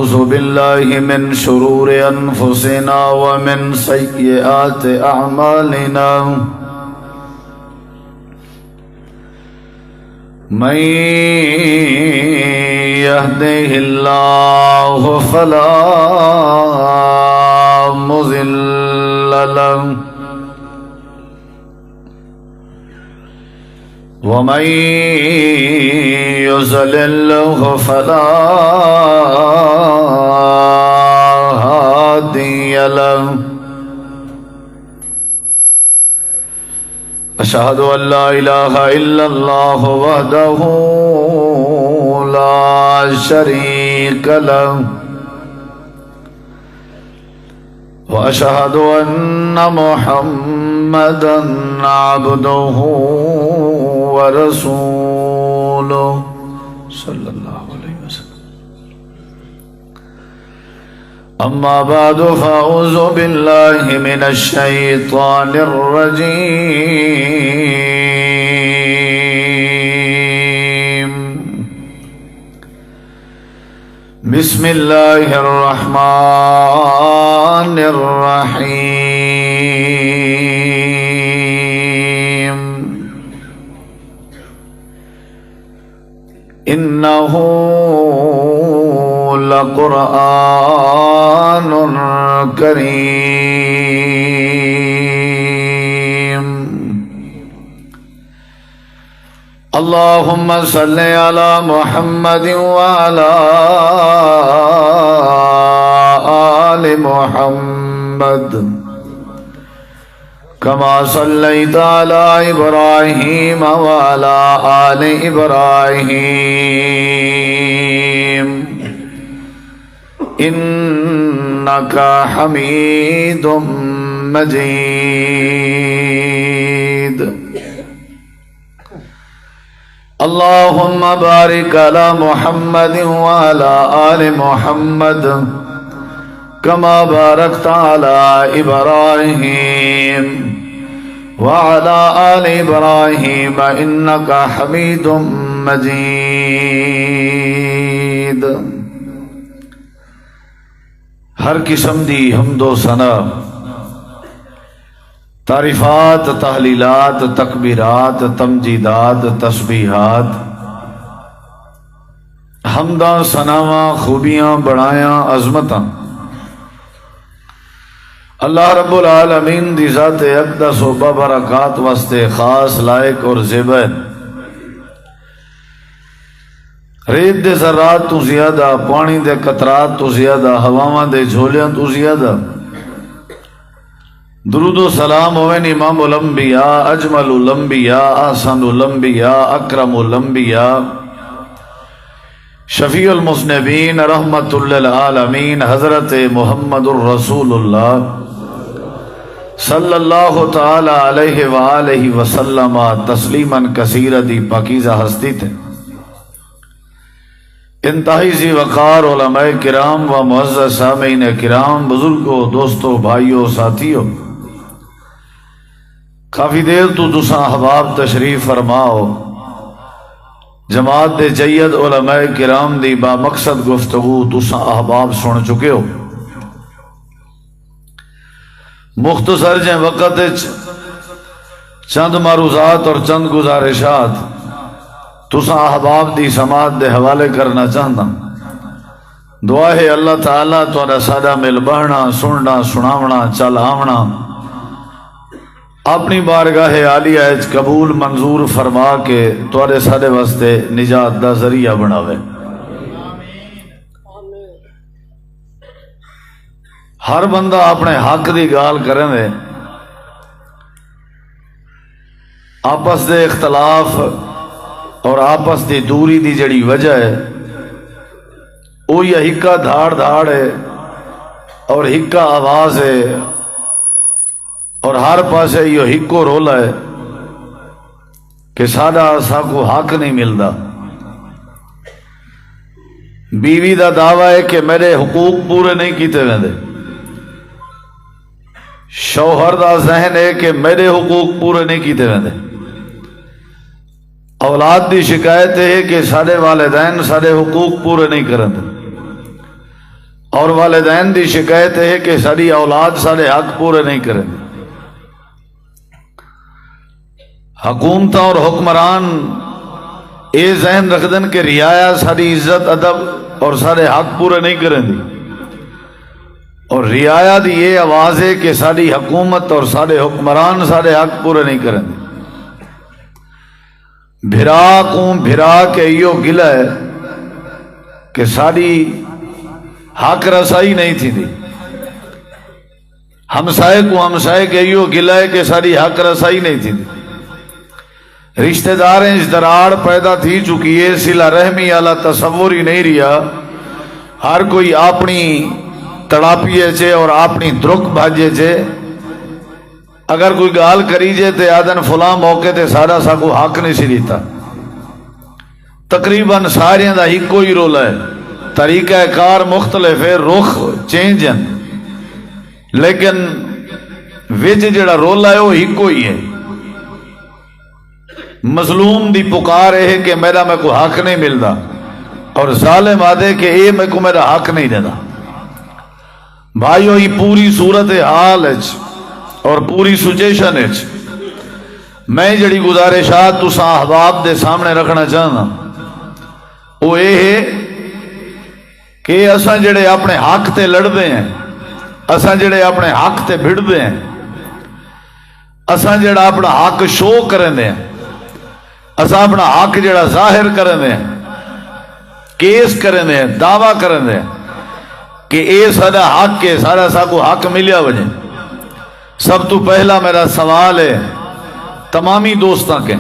ونعوذ بالله من شرور أنفسنا ومن سيئات أعمالنا من يهده الله فلا مضل له ومن يضلل فلا هادي له أشهد أن لا إله إلا الله وحده لا شريك له وأشهد أن محمدا عبده ورسوله صلى الله عليه وسلم. أما بعد فأعوذ بالله من الشيطان الرجيم. بسم الله الرحمن الرحيم. إنه لقرآن كريم. اللهم صل على محمد وعلى آل محمد كما صليت على إبراهيم وعلى آل إبراهيم إنك حميد مجيد. اللهم بارك على محمد وعلى آل محمد كما باركت على إبراهيم وعلى آل إبراهيم إنك حميد مجيد. ہر قسم دی حمد و ثنا، تعریفات، تحلیلات، تکبیرات، تمجیدات، تسبیحات، حمداں، ثناواں، خوبیاں، بڑایاں، عظمتاں اللہ رب العالمین دی ذات اقدس و ببرکات واسطے خاص، لائق اور زیبا. ریت دے ذرات تو زیادہ، پانی دے قطرات تو زیادہ، ہواواں دے جھولیاں تو زیادہ درود و سلام ہوئن امام الانبیاء، اجمل الانبیاء، احسن الانبیاء، اکرم الانبیاء، شفیع المذنبین، رحمت للعالمین، حضرت محمد الرسول اللہ صلی اللہ تعالی علیہ وآلہ وسلم تسلیما کثیرا دی پاکیزہ ہستی تھے. انتہائی ذی وقار علماء کرام و معزز سامعین کرام، بزرگوں، دوستوں، بھائیوں، ساتھیوں، کافی دیر تو تساں احباب تشریف فرماؤ. جماعت دے جید علماء کرام دی با مقصد گفتگو تساں احباب سن چکے ہو. مختصر جیں وقت چند معروضات اور چند گزارشات تساں احباب دی سماعت دے حوالے کرنا چاہتا. دعا ہے اللہ تعالیٰ تہاڈا ساڈا مل بہنا، سننا، سناونا، چل آونا اپنی بارگاہ عالیہ وچ قبول منظور فرما کے تہاڈے ساڈے واسطے نجات دا ذریعہ بناوے. ہر بندہ اپنے حق دی گال کریں دے، آپس دے اختلاف اور آپس دی دوری دی جڑی وجہ ہے وہ یہ ہکا دھاڑ دھاڑ ہے اور ہکا آواز ہے اور ہر پاسے یہ ہکو رولا ہے کہ ساکو حق نہیں ملتا. بیوی دا دعویٰ ہے کہ میرے حقوق پورے نہیں کیتے ویندے، شوہر دا ذہن ہے کہ میرے حقوق پورے نہیں کیتے ویندے، اولاد دی شکایت ہے کہ سارے والدین سارے حقوق پورے نہیں کرتے. اور والدین دی شکایت ہے کہ ساری اولاد سارے حق پورے نہیں کریں. حکومت اور حکمران یہ ذہن رکھ دن کہ رعایا ساری عزت ادب اور سارے حق پورے نہیں کریں دی، اور رعایا دی یہ آواز ہے کہ ساری حکومت اور سارے حکمران سارے حق پورے نہیں کریں دی. بھرا کو بھرا کے یہ گلا ہے کہ ساری حق رسائی نہیں تھی دی. ہمسائے کو ہمسائے کے یہ گلا ہے کہ ساری حق رسائی نہیں تھی دی. رشتہ دار ازدراڑ پیدا تھی چکی ہے، صلہ رحمی والا تصور ہی نہیں رہا. ہر کوئی اپنی تڑاپیے چے اور اپنی درک بھاجے چے. اگر کوئی گال کری جے تے آدن فلاں موقع تے سارا سا کو حق نہیں سی دیتا. تقریباً ساریاں دا ہی کوئی رول ہے، طریقہ کار مختلف ہے، رخ چینج ہیں، لیکن وچ جڑا رول ہے وہ ہی کوئی ہے. مظلوم دی پکار ہے کہ میرا میں کو حق نہیں ملتا، اور ظالم آدھے کہ اے میں کو میرا حق نہیں دیتا. بھائیو ہی پوری صورت حال ہے اور پوری سچیشن ہے. میں جڑی گزارشات تساں احباب دے سامنے رکھنا چاہنا وہ یہ ہے کہ اساں جڑے اپنے حق تے لڑتے ہیں، اساں جڑے اپنے حق تے بھڑتے ہیں، اساں جڑا اپنا حق شو کرنے ہیں، اساں اپنا حق جڑا ظاہر کرنے ہیں، کیس کرنے ہیں، دعویٰ کرنے ہیں کہ اے سارا حق ہے، سارا سا کو حق ملیا وجہ. سب تو پہلا میرا سوال ہے تمامی دوستاں کے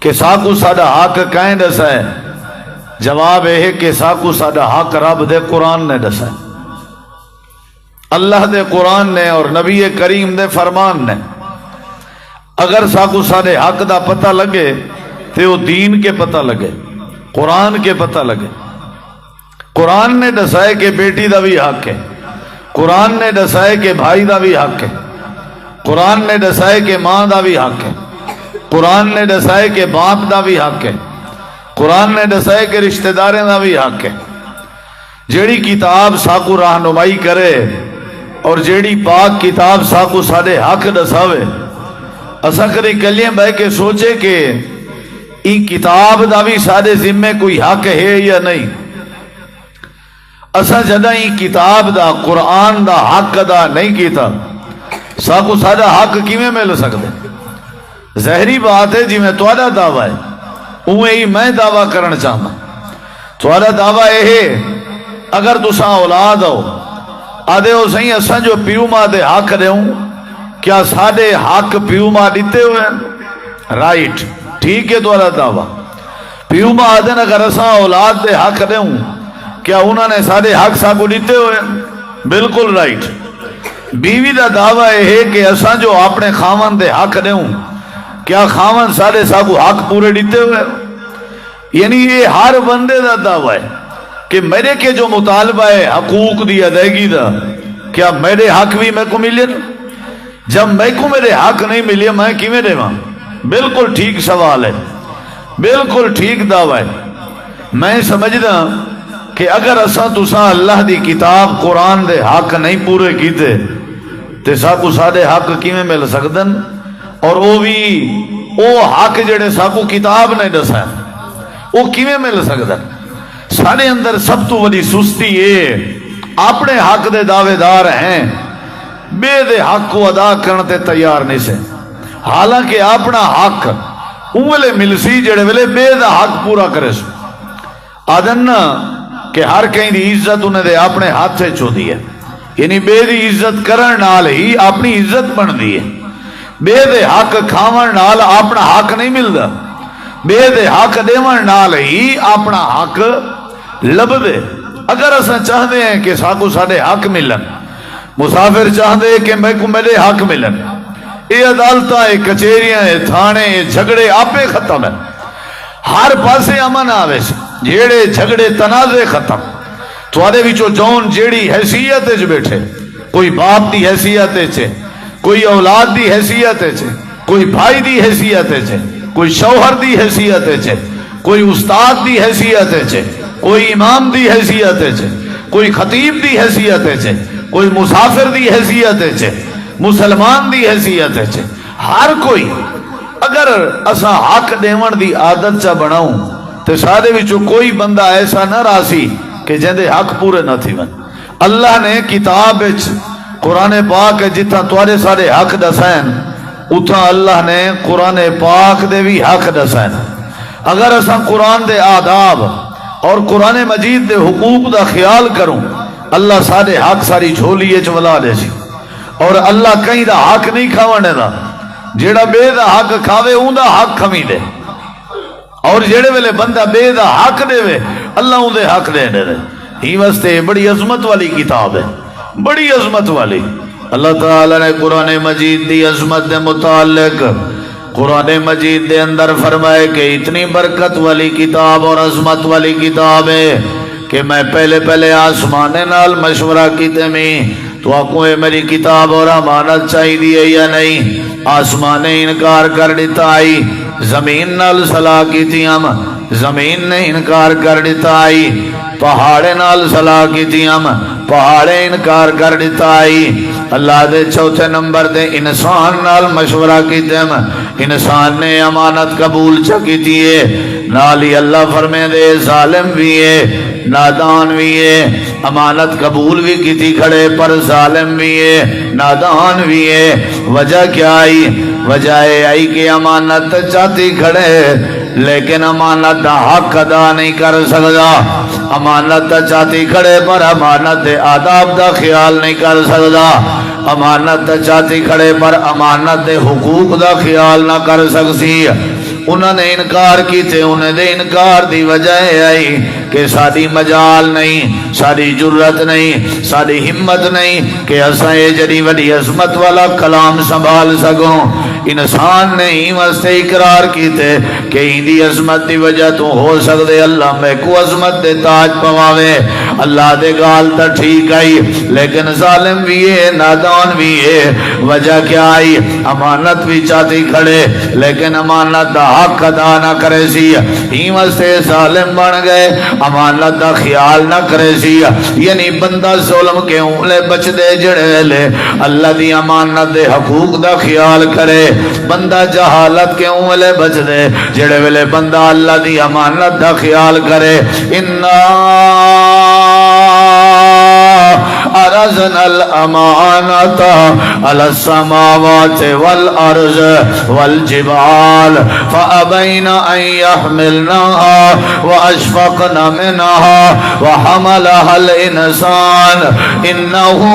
کہ ساکو ساڈا حق کہیں دسا ہے؟ جواب ہے کہ ساکو ساڈا حق رب دے قرآن نے دسا ہے، اللہ دے قرآن نے اور نبی کریم دے فرمان نے. اگر ساکو ساڈے حق دا پتہ لگے تو وہ دین کے پتہ لگے، قرآن کے پتہ لگے. قرآن نے دسائے کہ بیٹی دا بھی حق ہے، قرآن نے دسائے کہ بھائی دا بھی حق ہے، قرآن نے دسائے کہ ماں دا بھی حق ہے، قرآن نے دسائے کہ باپ دا بھی حق ہے، قرآن نے دسائے کہ رشتہ داریں دا بھی حق ہے. جیڑی کتاب ساکو رہنمائی کرے اور جیڑی پاک کتاب ساکو سارے حق دساوے، اسا کری کلیاں بہ کے سوچے کہ این کتاب دا بھی سارے ذمے کوئی حق ہے یا نہیں. اسا جدہ این کتاب دا قرآن دا حق ادا نہیں کیتا ساکو سارا حق کیویں مل سکتے؟ ظاہری بات ہے جی میں تھوڑا دعویٰ ہے اوے ہی میں دعویٰ کرنا چاہتا. تھوڑا دعویٰ یہ ہے اگر تساں اولاد ہو آدھے ہو سہی اساں جو پیو ماں دے حق دے ہوں، کیا ساڈے حق پیو ماں دیتے ہوئے ہیں؟ رائٹ، ٹھیک ہے. تھوڑا دعویٰ پیو ماں آدھے اگر اساں اولاد دے حق دے ہوں، کیا انہوں نے سارے حق ساکو دیتے ہوئے ہیں؟ بالکل رائٹ. بیوی دا دعویٰ یہ ہے کہ اساں جو اپنے خاون دے حق دے ہوں، کیا خاون سارے ساکو حق پورے دیتے ہوئے ہیں؟ یعنی یہ ہر بندے دا دعویٰ ہے کہ میرے کے جو مطالبہ ہے حقوق دی ادائیگی دا، کیا میرے حق بھی میں کو ملے؟ جب میں کو میرے حق نہیں ملے میں کیویں دیواں؟ بالکل ٹھیک سوال ہے، بالکل ٹھیک دعویٰ ہے. میں سمجھدا کہ اگر اساں تساں اللہ دی کتاب قرآن دے حق نہیں پورے کیتے تے ساکو سارے حق کیویں مل سکدن؟ اور وہ بھی وہ حق جڑے ساکو کتاب نے دسا وہ کیویں مل سکدن؟ سارے اندر سب تو بڑی سستی یہ اپنے حق دے دعوے دار ہیں، بے دے حق کو ادا کرنے تیار نہیں سے. حالانکہ اپنا حق اولے ملسی جڑے ویلے بے دا حق پورا کرے سو. آدن کہ ہر کہیں دی عزت انہیں دے اپنے ہاتھ سے چھو دی ہے، یعنی بے دی عزت کرن نال ہی اپنی عزت بن دی ہے. بے دے حق کھاون نال اپنا حق نہیں ملدا، بے دے حق دیون نال ہی اپنا حق لب دے. اگر اساں چاہتے ہیں کہ ساکو سارے حق ملن، مسافر چاہتے ہیں کہ میں کو میرے حق ملن، یہ عدالتاں، یہ کچہریاں، یہ تھانے، یہ جھگڑے آپے ختم ہیں. ہر پاسے امن آوے سے، جیڑے جھگڑے تنازع ختم. تھوڑے وچوں جون جیڑی حیثیت وچ بیٹھے، کوئی باپ دی حیثیت وچ، کوئی اولاد دی حیثیت وچ، کوئی بھائی دی حیثیت وچ، کوئی شوہر دی حیثیت وچ، کوئی استاد دی حیثیت وچ، کوئی امام دی حیثیت وچ، کوئی خطیب دی حیثیت ہے کوئی مسافر دی حیثیت ہے مسلمان دی حیثیت ہے ہر کوئی اگر اسا حق دیون دی عادت چا بناؤں تو سارے وچوں کوئی بندہ ایسا نہ راسی کہ جندے حق پورے نہ تھی ون اللہ نے کتاب قرآن پاک جتھا توارے سارے حق دسائن اتھا اللہ نے قرآن پاک دے بھی حق دسائن اگر اسا قرآن دے آداب اور قرآن مجید دے حقوق دا خیال کروں اللہ سارے حق ساری جھولی چولا دے سی اور اللہ کہیں دا حق نہیں کھاونے دا جیڑا بے دا حق کھاوے اون دا حق کھمی دے اور جیڑے ویلے بندہ بے دا حق دے وے اللہ اون دے حق دے دے ہی واسطے بڑی عظمت والی کتاب ہے بڑی عظمت والی اللہ تعالی نے قرآن مجید دی عظمت دے متعلق قرآن مجید دے اندر فرمائے کہ اتنی برکت والی کتاب اور عظمت والی کتاب ہے کہ میں پہلے آسمانے نال مشورہ کیتے میں تو آکو میری کتاب اور امانت چاہی دیئے یا نہیں آسمانے انکار کر دیتا آئی زمین نال صلاح کی تھی ہم زمین نے انکار کر دیتا آئی پہاڑے نال صلاح کی تھی ہم پہاڑے انکار کر دیتا آئی اللہ دے چوتھے نمبر دے انسان نال مشورہ کی تھی ہم انسان نے امانت قبول چکی تھی نالی اللہ فرمے دے ظالم بھی ہے نادان بھی ہے امانت قبول بھی کی تھی کھڑے پر ظالم بھی ہے نادان بھی ہے وجہ کیا آئی وجہ آئی کہ امانت چاہتی کھڑے لیکن امانت دا حق ادا نہیں کر سکتا امانت چاہتی کھڑے پر امانت آداب دا خیال نہیں کر سکتا امانت چاہتی کھڑے پر امانت حقوق دا خیال نہ کر سکتی انہوں نے انکار کی تھے انہیں دے انکار دی وجہ آئی کہ ساری مجال نہیں ساری جرت نہیں ساری ہمت نہیں کہ اساں یہ جڑی وڈی عظمت والا کلام سنبھال سکوں انسان نے ہی واسطے اقرار کی تھے کہ ہی عظمت دی وجہ تو ہو سکتے اللہ میں کو عظمت دے تاج پواوے اللہ دے گال تا ٹھیک آئی لیکن ظالم بھی ہے نادان بھی ہے وجہ کیا آئی امانت بھی چاہتی کھڑے لیکن امانت دا حق ادا نہ کرے سی ہی واسطے ظالم بن گئے امانت دا خیال نہ کرے سی یعنی بندہ ظلم کے اولے بچ دے جڑے لے اللہ دی امانت دے حقوق دا خیال کرے بندہ جہالت کے اولے بچ دے جڑے ویلے بندہ اللہ دی امانت دا خیال کرے أرزنا الأمانة على السماوات والأرض والجبال فأبين أن يحملنها وأشفقن منها وحملها الإنسان إنه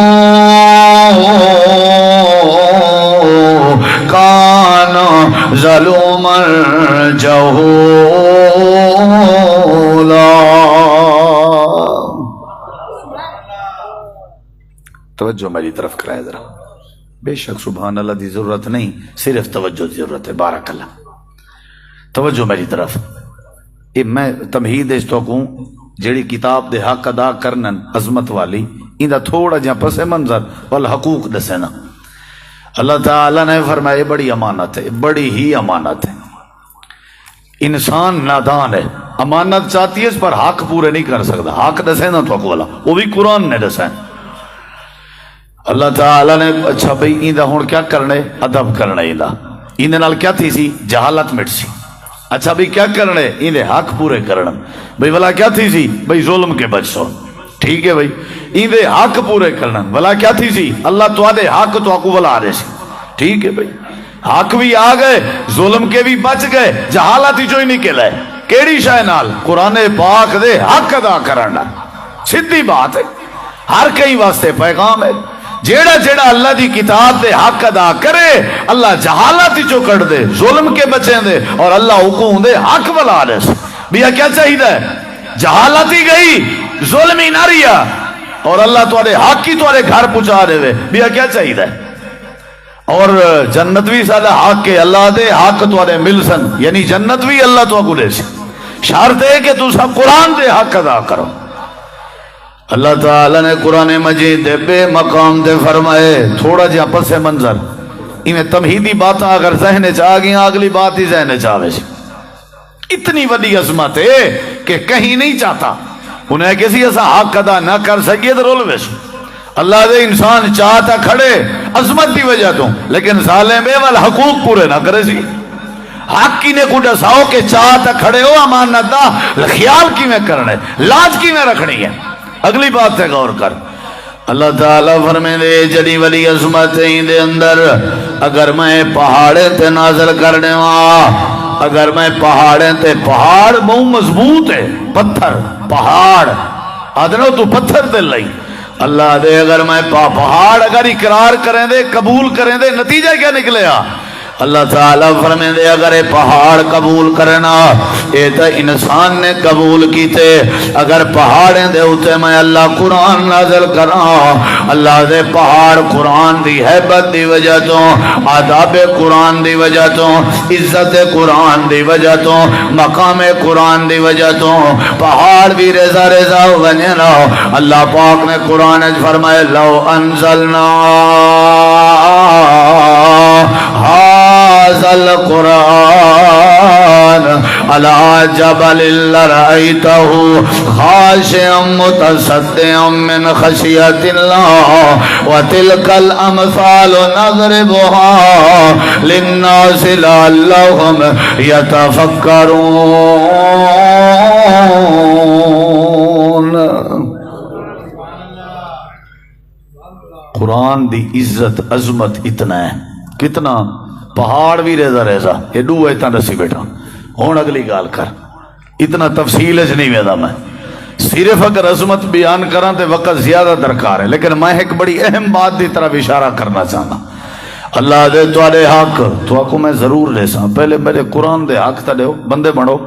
كان ظلوما جهولا توجہ میری طرف کرائے ذرا بے شک سبحان اللہ دی ضرورت نہیں صرف توجہ دی ضرورت ہے بارک اللہ توجہ میری طرف یہ میں تمہید اس تو کہوں جیڑی کتاب دے حق ادا کرنن عظمت والی اندہ تھوڑا جہاں پس منظر والحقوق دسینا اللہ تعالیٰ نے فرمایا بڑی امانت ہے بڑی ہی امانت ہے انسان نادان ہے امانت چاہتی ہے اس پر حق پورے نہیں کر سکتا حق دسینا تو والا وہ بھی قرآن نے دسینا اللہ تعالیٰ نے اچھا بھئی ایندہ ہون کیا کرنے ادب کرنے ایندہ ایندے نال کیا تھی سی جہالت مٹ سی اچھا بھئی کیا کرنے ایندے حق پورے کرنے بھئی بلا کیا تھی سی بھئی ظلم کے بچ سو ٹھیک ہے بھئی ایندے حق پورے کرنے بلا کیا تھی سی اللہ تو آدھے حق تو آکو بلا آرے سی ٹھیک ہے بھئی حق بھی آ گئے ظلم کے بھی بچ گئے جہالت ہی جو ہی نہیں کہلائے کیڑی شاہ نال قرآن پاک دے حق ادا کرنا سیدھی بات ہے ہر کئی واسطے پیغام ہے جیڑا جیڑا اللہ دی کتاب دے حق ادا کرے اللہ جہالت ہی چو کر دے ظلم کے بچیں دے اور اللہ حکم دے حق بلا دے بیا کیا چاہیے ہے جہالت ہی گئی ظلم ہی نہ ریا اور اللہ تمہارے حق ہی تمہارے گھر پہنچا دے وے بیا کیا چاہیے ہے اور جنت بھی سادہ حق کے اللہ دے حق تمہارے مل سن یعنی جنت بھی اللہ تو کو دے سی شرط ہے کہ تو سب قرآن دے حق ادا کرو اللہ تعالیٰ نے قرآن مجید دے بے مقام دے فرمائے تھوڑا جہاں پس منظر انہیں تمہیدی باتاں اگر ذہن چاہ گیا اگلی بات ہی ذہن چاہے اتنی وڈی عظمت ہے کہ کہیں نہیں چاہتا انہیں کسی ایسا حق ادا نہ کر سکیے تو رول ویسو اللہ دے انسان چاہتا کھڑے عظمت دی وجہ تو، لیکن ظالم بے وال حقوق پورے نہ کرے سی حق کی نے کو ڈساؤ کہ چاہتا کھڑے ہو امانت دا خیال کی میں کرنا ہے، لاج کی میں رکھنی ہے۔ اگلی بات سے غور کر، اللہ تعالیٰ فرمائے دے جڑی ولی عظمت دے اندر اگر میں پہاڑے تے نازل کرنے اگر میں پہاڑے تے پہاڑ بہت مضبوط ہے، پتھر پہاڑ آدھنو تو پتھر دے لئی اللہ دے اگر میں پہاڑ اگر اقرار کریں دے قبول کریں دے نتیجہ کیا نکلے اللہ تعالیٰ فرمائے دے اگر پہاڑ قبول کرنا اے تا انسان نے قبول کیتے اگر پہاڑیں دے ہوتے میں اللہ قرآن نازل کرا اللہ دے پہاڑ قرآن دی حیبت دی وجہ تو آداب قرآن دی وجہ تو عزت قرآن دی وجہ تو مقام قرآن دی وجہ تو پہاڑ بھی رضا رضا بنے نا اللہ پاک نے قرآن فرمائے لو انزلنا هذا القرآن على جبل لرأيته خاشعا متصدعا من خشية الله وتلك الأمثال نضربها للناس لعلهم يتفكرون۔ قرآن دی عزت عظمت اتنا ہے کتنا پہاڑ بھی ریزا ریزا یہ دو ہے اتنا دسی بیٹھا ہون اگلی گال کر اتنا تفصیل ہے نہیں ویدہ میں صرف اگر عظمت بیان کران تے وقت زیادہ درکار ہے لیکن میں ایک بڑی اہم بات دی طرف اشارہ کرنا چاہنا اللہ دے توارے حق تو کو میں ضرور لے ساں پہلے میرے قرآن دے حق تا دے بندے بڑھو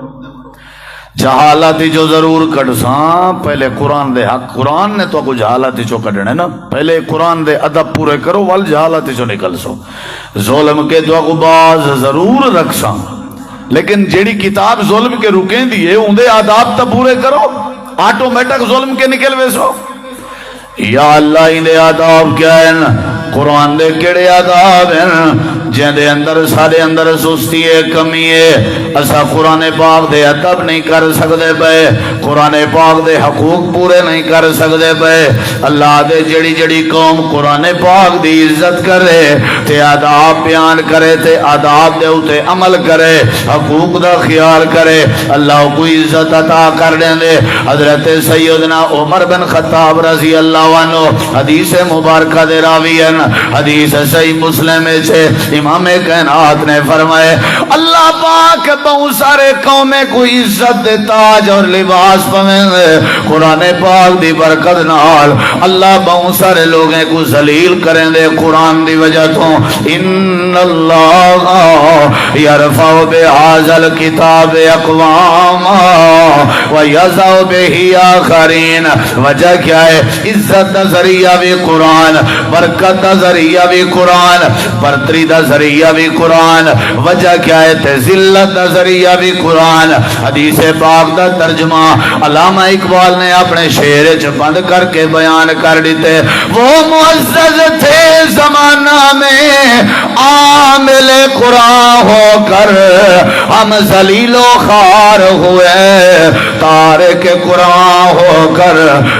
جہالاتی جو ضرور کڑ ساں پہلے قرآن دے حق قرآن نے تو کو جہالاتی چو کڑنے نا پہلے قرآن دے ادب پورے کرو وال جہالاتی چو نکل سو ظلم کے تو کو باز ضرور رکھ ساں لیکن جیڑی کتاب ظلم کے رکیں دیئے اندے آداب تا پورے کرو آٹومیٹک ظلم کے نکل ویسو یا اللہ اندے آداب کیا ہے قرآن دے کڑے آداب ہیں جن دے اندر سارے اندر سستی ہے کمی ہے اسا قرآن پاک دے ادب نہیں کر سکتے پے قرآن پاک دے حقوق پورے نہیں کر سکتے پے اللہ دے جڑی جڑی قوم قرآن پاک دی عزت کرے تے آداب بیان کرے تے آداب دے اتے عمل کرے حقوق دا خیال کرے اللہ کو عزت عطا کر دیں دے حضرت سیدنا عمر بن خطاب رضی اللہ عنہ حدیث مبارکہ دے راوی ہیں حدیث صحیح مسلم سے امام کائنات نے فرمائے اللہ پاک بہت سارے قومیں کو عزت دے تاج اور لباس پویں قرآن پاک دی برکت نال اللہ بہت سارے لوگیں کو ذلیل کریں دے قرآن دی وجہ تو ان اللہ یرفع بہذا الکتاب اقوام ویضع بہ آخرین وجہ کیا ہے عزت دا ذریعہ بھی قرآن برکت دا ذریعہ بھی قرآن برتری دا ذریعہ بھی قرآن وجہ کیا ہے ذلت دا ذریعہ بھی قرآن حدیث پاک دا ترجمہ علامہ اقبال نے اپنے شعر چ بند کر کے بیان کر دیتے وہ معزز تھے زمانہ میں عامل قرآن ہو کر ہم ذلیل و خوار ہوئے تارک قرآن ہو کر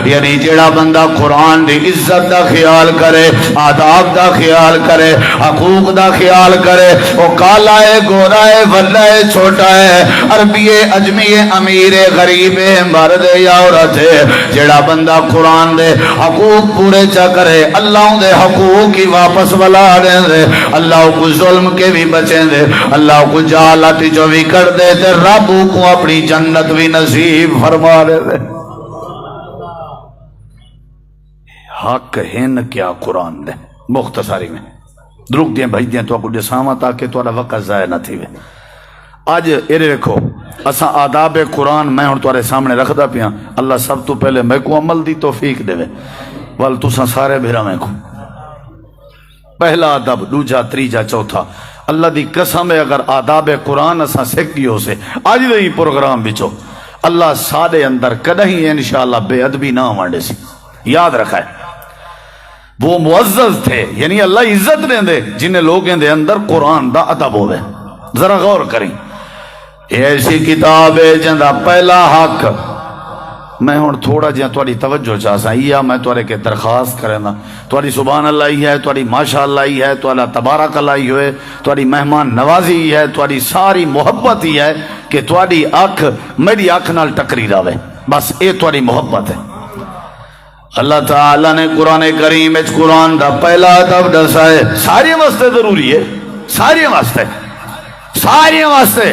یعنی جڑا بندہ قرآن دی عزت دا خیال کرے آداب دا خیال کرے حقوق دا خیال کرے وہ کالا ہے گورا ہے ولا ہے چھوٹا ہے عربی ہے اجمی ہے امیر ہے غریب ہے مرد ہے یا عورت ہے جڑا بندہ قرآن دے حقوق پورے چا کرے اللہ دے حقوق کی واپس بلا دیں دے اللہ کو ظلم کے بھی بچیں دے اللہ کو جہالتی جو بھی کر دے تے رب کو اپنی جنت بھی نصیب فرما دے دے حق ہے نہ کیا قرآن دے مختصری میں دروگ دیں بھائی دیں تو آپ کو جسامہ تاکہ تو وقت ضائع نہ تھی آج ایرے رکھو اسا آداب قرآن میں ہوں تمہارے سامنے رکھ دا پیا اللہ سب تو پہلے میں کو عمل دی توفیق دے وال تسا سارے بھیرا میں کو پہلا آداب دوجا تریجا چوتھا اللہ دی قسم ہے اگر آداب قرآن اسا سکھ گیو سے آج دے پروگرام بچو اللہ سارے اندر کدہیں انشاءاللہ بے ادبی نہ وانڈے سی یاد رکھا ہے وہ معزز تھے یعنی اللہ عزت دیں دے جنہیں لوگیں دے اندر قرآن دا ادب ہوئے ذرا غور کریں ایسی کتاب ہے جندہ پہلا حق میں ہوں تھوڑا جہا تھوڑی توجہ چاہسا یہ میں تھوڑے کے درخواست کرنا تھوڑی سبحان اللہ ہی ہے تھوڑی ماشاء اللہ ہی ہے تھوڑا تبارک اللہ ہی ہوئے تھوڑی مہمان نوازی ہی ہے تھوڑی ساری محبت ہی ہے کہ تھوڑی اکھ میری اکھ نال ٹکری رہے بس یہ تھوڑی محبت ہے اللہ تعالیٰ نے قرآن کریم قرآن دا پہلا ادب دسا ہے سارے واسطے ضروری ہے سارے واسطے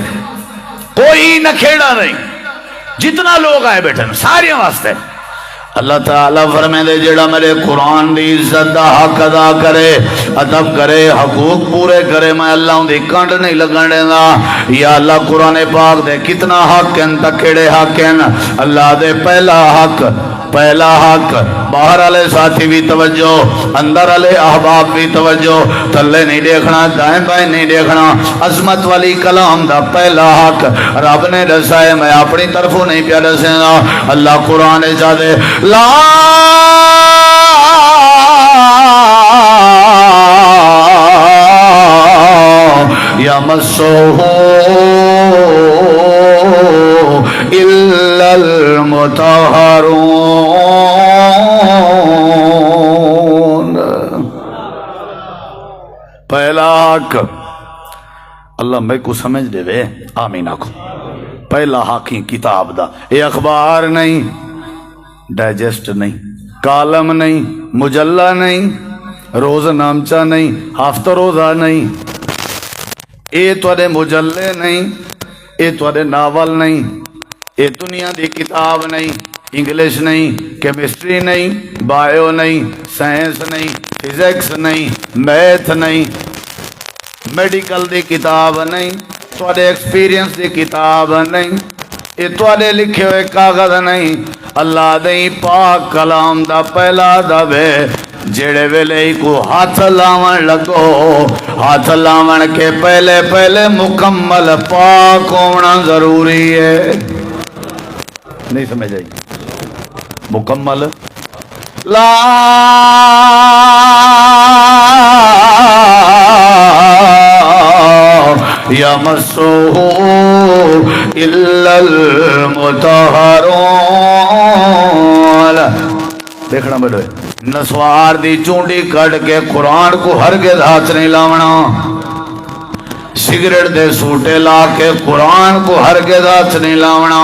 کوئی نکھیڑا نہیں جتنا لوگ آئے بیٹھے ہیں سارے واسطے اللہ تعالیٰ فرمائے دے جڑا میرے قرآن دی عزت دا حق ادا کرے ادب کرے حقوق پورے کرے میں اللہ ان دی کنڈ نہیں لگنے دا یا اللہ قرآن پاک دے کتنا حق ہیں تکیڑے حق ہیں اللہ دے پہلا حق باہر والے ساتھی بھی توجہ اندر والے احباب بھی توجہ تھلے نہیں دیکھنا دائیں بائیں نہیں دیکھنا عظمت والی کلام دا پہلا حق رب نے دسا ہے میں اپنی طرفوں نہیں پیا دسے گا اللہ قرآن چاہ دے لا یمسہ الا المطہرون پہلا حق اللہ میں کو سمجھ دے وے آمین آکھو پہلا حق ہی کتاب دا اے اخبار نہیں ڈائجسٹ نہیں کالم نہیں مجلہ نہیں روز نامچہ نہیں ہفتہ روزہ نہیں اے توڑے مجلے نہیں اے توڑے ناول نہیں اے دنیا دی کتاب نہیں انگلش نہیں کیمسٹری نہیں بائیو نہیں سائنس نہیں فزکس نہیں میتھ نہیں میڈیکل دی کتاب نہیں توڑے ایکسپیرینس دی کتاب نہیں یہ توڑے لکھے ہوئے کاغذ نہیں اللہ دے پاک کلام دا پہلا دبے جڑے ویلے کو ہاتھ لاون لگو ہاتھ لاون کے پہلے مکمل پاک ہونا ضروری ہے نہیں سمجھ آئی مکمل لا یمسہ الا المطہرون دیکھنا بیٹھو نسوار دی چونڈی کٹ کے قرآن کو ہرگز ہاتھ نہیں لاونا سگریٹ دے سوٹے لا کے قرآن کو ہرگز ہاتھ نہیں لاونا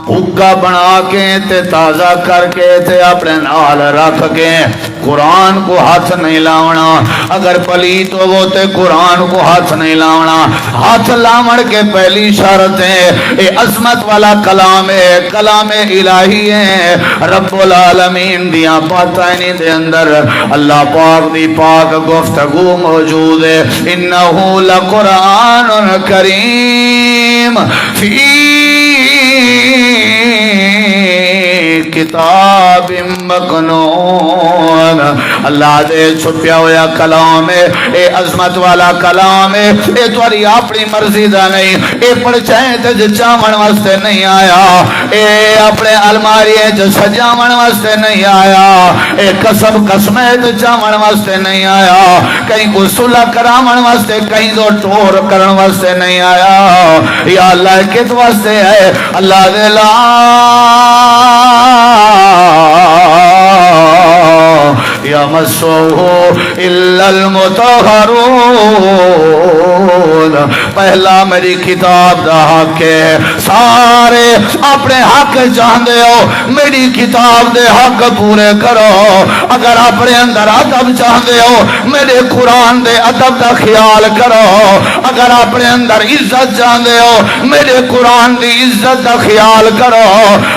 حکا بنا کے تے تازہ کر کے تے اپنے نال رکھ کے قرآن کو ہاتھ نہیں لاونا اگر پلیت ہو وہ تے قرآن کو ہاتھ نہیں لاونا ہاتھ لاون کے پہلی شرط ہے اے عظمت والا کلام ہے کلام الہی ہے رب العالمین دیا باتیں دے اندر اللہ پاک دی پاک گفتگو موجود ہے انہو لقرآن کریم فی کتاب مکنون اللہ دے چھپیا ہویا کلام ہے اے عظمت والا کلام ہے اے تواری اپنی مرضی دا نہیں اے پڑچائیں تے چاون واسطے نہیں آیا اے اپنے الماری تے سجاون واسطے نہیں آیا اے قسمیں تے چاون واسطے نہیں آیا کہیں کو صلح کراون واسطے کہیں دو ٹور کرن واسطے نہیں آیا یا اللہ کت واسطے ہے اللہ دے لا یمسہ الا المطہرون پہلا میری کتاب دا حق ہے سارے اپنے حق چاہندے ہو میری کتاب دے حق پورے کرو اگر اپنے اندر ادب چاہندے ہو میرے قرآن دے ادب دا خیال کرو اگر اپنے اندر عزت چاہندے ہو میرے قرآن دی عزت دا خیال کرو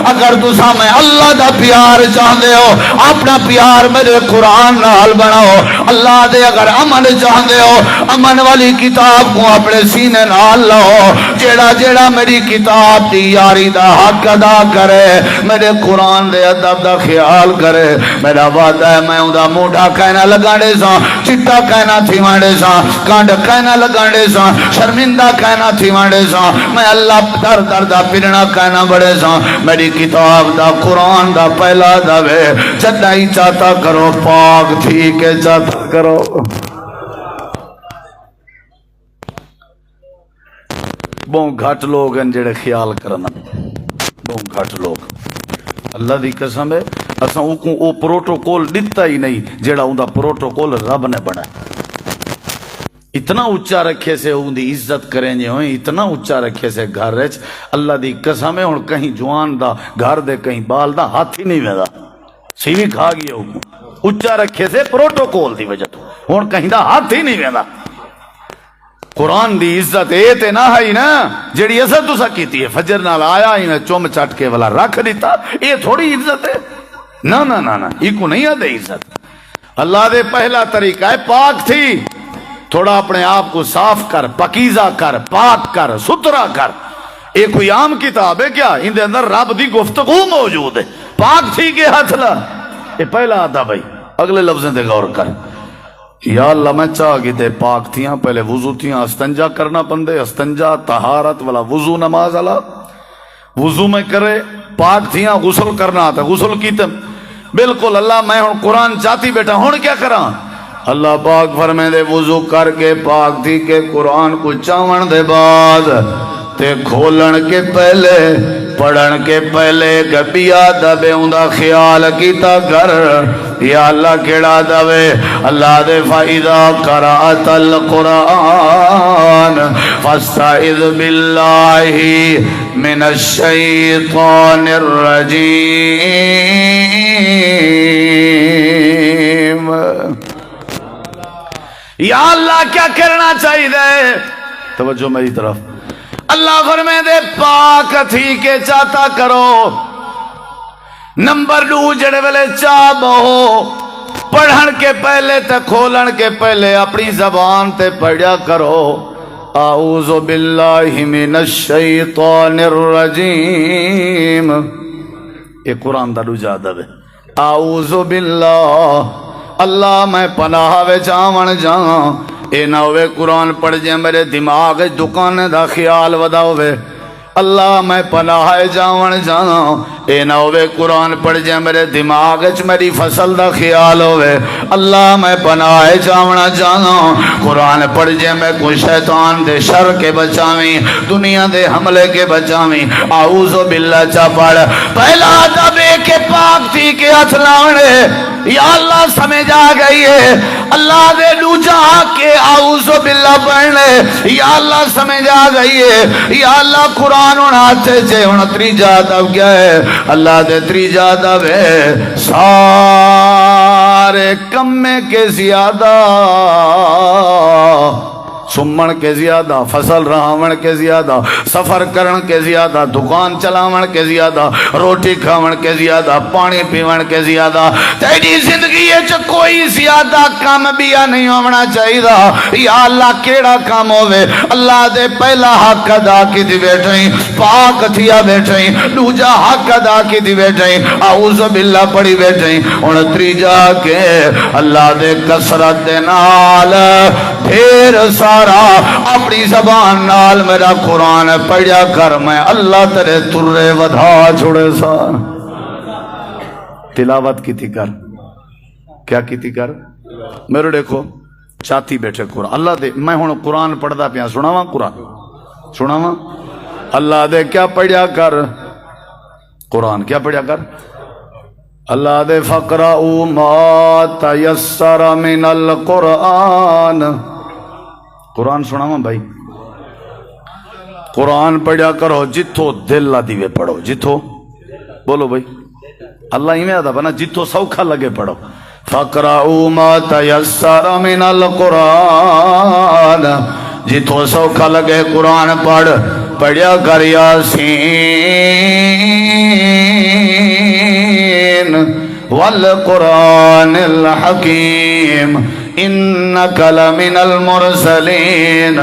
اگر تسا میں اللہ دا پیار چاہندے ہو اپنا پیار میرے قرآن نال بناؤ اللہ دے اگر امن چاہندے ہو امن والی کتاب کو اپنے سینے نال لاؤ جیڑا جیڑا میری کتاب دی یاری دا حق ادا کرے میرے قرآن دے ادب دا خیال کرے میرا وعدہ ہے میں اندہ موٹا کہنا لگاڑے سا چٹا کہنا تھی مانڈے سا کانڈ کہنا لگاڑے سا شرمندہ کہنا تھی مانڈے سا میں اللہ در در دا پھرنا کہنا بڑے سا میری کتاب دا قرآن دا پہلا دوے جدہ ہی چاہتا کرو پاک تھی کہ چاہتا کرو بہت گھٹ لوگ ہیں جڑے خیال کرنا بہت گھٹ لوگ اللہ دی قسم ہے اساں او پروٹوکول دتا ہی نہیں جیڑا اوندا پروٹوکول رب نے بنایا. اتنا اچا رکھے سے ان دی عزت کریں جے ہوئیں، اتنا اچا رکھے سے گھر رچ اللہ دی قسم ہے ہن کہیں جوان دا گھر دے کہیں بال دا ہاتھ ہی نہیں ویندا سیوی کھا گیا حکم اچا رکھے سے پروٹوکول دی وجہ تو ہن کہیں دا ہاتھ ہی نہیں ویندا. قرآن دی عزت اے تے نہ ہے نا جڑی عزت تسا کیتی ہے فجر نال آیا ہی نہ چم چٹ کے والا رکھ دیتا اے تھوڑی عزت ہے نہ نہ نہ نہ ای کو نہیں آدے عزت. اللہ دے پہلا طریقہ ہے پاک تھی تھوڑا اپنے آپ کو صاف کر پاکیزہ کر پاک کر ستھرا کر. ایک کوئی عام کتاب ہے کیا ان دے اندر رب دی گفتگو موجود ہے. پاک تھی کے ہاتھ لا یہ پہلا آدھا بھائی اگلے لفظیں دے غور کر. یا اللہ میں چاہ گی تے پاک تھیاں پہلے وضو تھیاں استنجا کرنا پندے استنجا طہارت والا وضو نماز والا وضو میں کرے پاک تھیاں غسل کرنا تھا غسل کیتے بالکل. اللہ میں ہوں قرآن چاہتی بیٹا ہوں کیا کراں اللہ پاک فرمے دے وضو کر کے پاک تھی کے قرآن کو چاون دے بعد تے کھولن کے پہلے پڑھن کے پہلے گبیا دبے اوندا خیال کیتا کر یا اللہ کیڑا دبے اللہ دے فَإِذَا قَرَأْتَ الْقُرْآنَ فَاسْتَعِذْ بِاللَّهِ مِنَ الشَّيْطَانِ الرَّجِيمِ. یا اللہ کیا کرنا چاہیے توجہ میری طرف. اللہ فرمائے دے پاک تھی کے چاہتا کرو. نمبر 2 جڑے ویلے چاہ بہو پڑھن کے پہلے تے کھولن کے پہلے اپنی زبان تے پڑھیا کرو اعوذ باللہ من الشیطان الرجیم. یہ قرآن دا دوجا ادب ہے. اعوذ باللہ اللہ میں پناہ وے چاون جاں اے نہ ہوئے قرآن پڑھ جائے میرے دماغ دکان دا خیال ودا ہوئے. اللہ میں پناہ جاون جانا اے نہ ہوئے قرآن پڑھ جائے میرے دماغ میری فصل دا خیال ہوئے. اللہ میں پناہ جاونا جانا قرآن پڑھ جائے میں کوئی شیطان دے شر کے بچاویں دنیا دے حملے کے بچاویں. اعوذ باللہ چا پڑھ پہلا دبے کے پاک تھی کے ہاتھ لاؤنے یا اللہ سمجھ آ گئی ہے. اللہ دے دوجا کے اعوذ باللہ پڑھنے یا اللہ سمجھ آ گئی ہے. یا اللہ قرآن ہاتھے سے ہن تریجا دب گیا ہے. اللہ دے تریجا دب ہے سارے کمے کے زیادہ سمن کے زیادہ فصل رہاون کے زیادہ سفر کرن کے زیادہ دکان چلاون کے زیادہ روٹی کھاون کے زیادہ پانی پیون کے زیادہ تیری زندگی کوئی زیادہ کام بیا نہیں ہونا چاہیے. یا اللہ کیڑا کام ہوئے اللہ دے پہلا حق ادا کی دی بیٹھیں پاک تھیا بیٹھیں دوجا حق ادا کی دی بیٹھیں اعوذ باللہ پڑھی بیٹھیں ان تریجا کے اللہ دے کسرت دے نال ڈھیر سارا اپنی زبان نال میرا قرآن پڑھیا کر میں اللہ تیرے ترے ودھا چھوڑے سا. تلاوت کی تھی کر کیا کی تھی کر میرے دیکھو چاہتی بیٹھے قرآن اللہ دے میں ہوں قرآن پڑھدا پیا سناواں قرآن سناواں اللہ دے کیا پڑھیا کر قرآن کیا پڑھیا کر اللہ دے فقرؤوا ما تیسر من القرآن. قرآن سناواں بھائی قرآن پڑھیا کرو جتھو دل لا دیوے پڑھو جتھو بولو بھائی اللہ ہی میں آدھا بنا جتھو سوکھا لگے پڑھو. فقرؤوا ما تیسر من القرآن جتھو سوکھا لگے قرآن پڑھ پڑھیا کر یاسین والقرآن الحکیم انک لمن المرسلین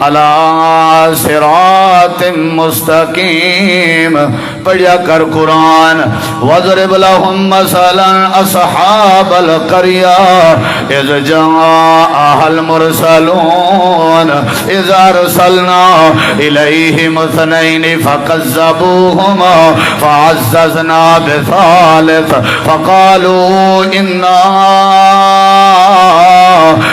علی صراط مستقیم. پڑھیا کر قرآن وَضْرِبْ لَهُمْ مَثَلًا أَصْحَابَ الْقَرْيَةِ إِذْ جَاءَهَا الْمُرْسَلُونَ إِذْ أَرْسَلْنَا إِلَيْهِمُ اثْنَيْنِ فَكَذَّبُوهُمَا فَعَزَّزْنَا بِثَالِثٍ فَقَالُوا إِنَّا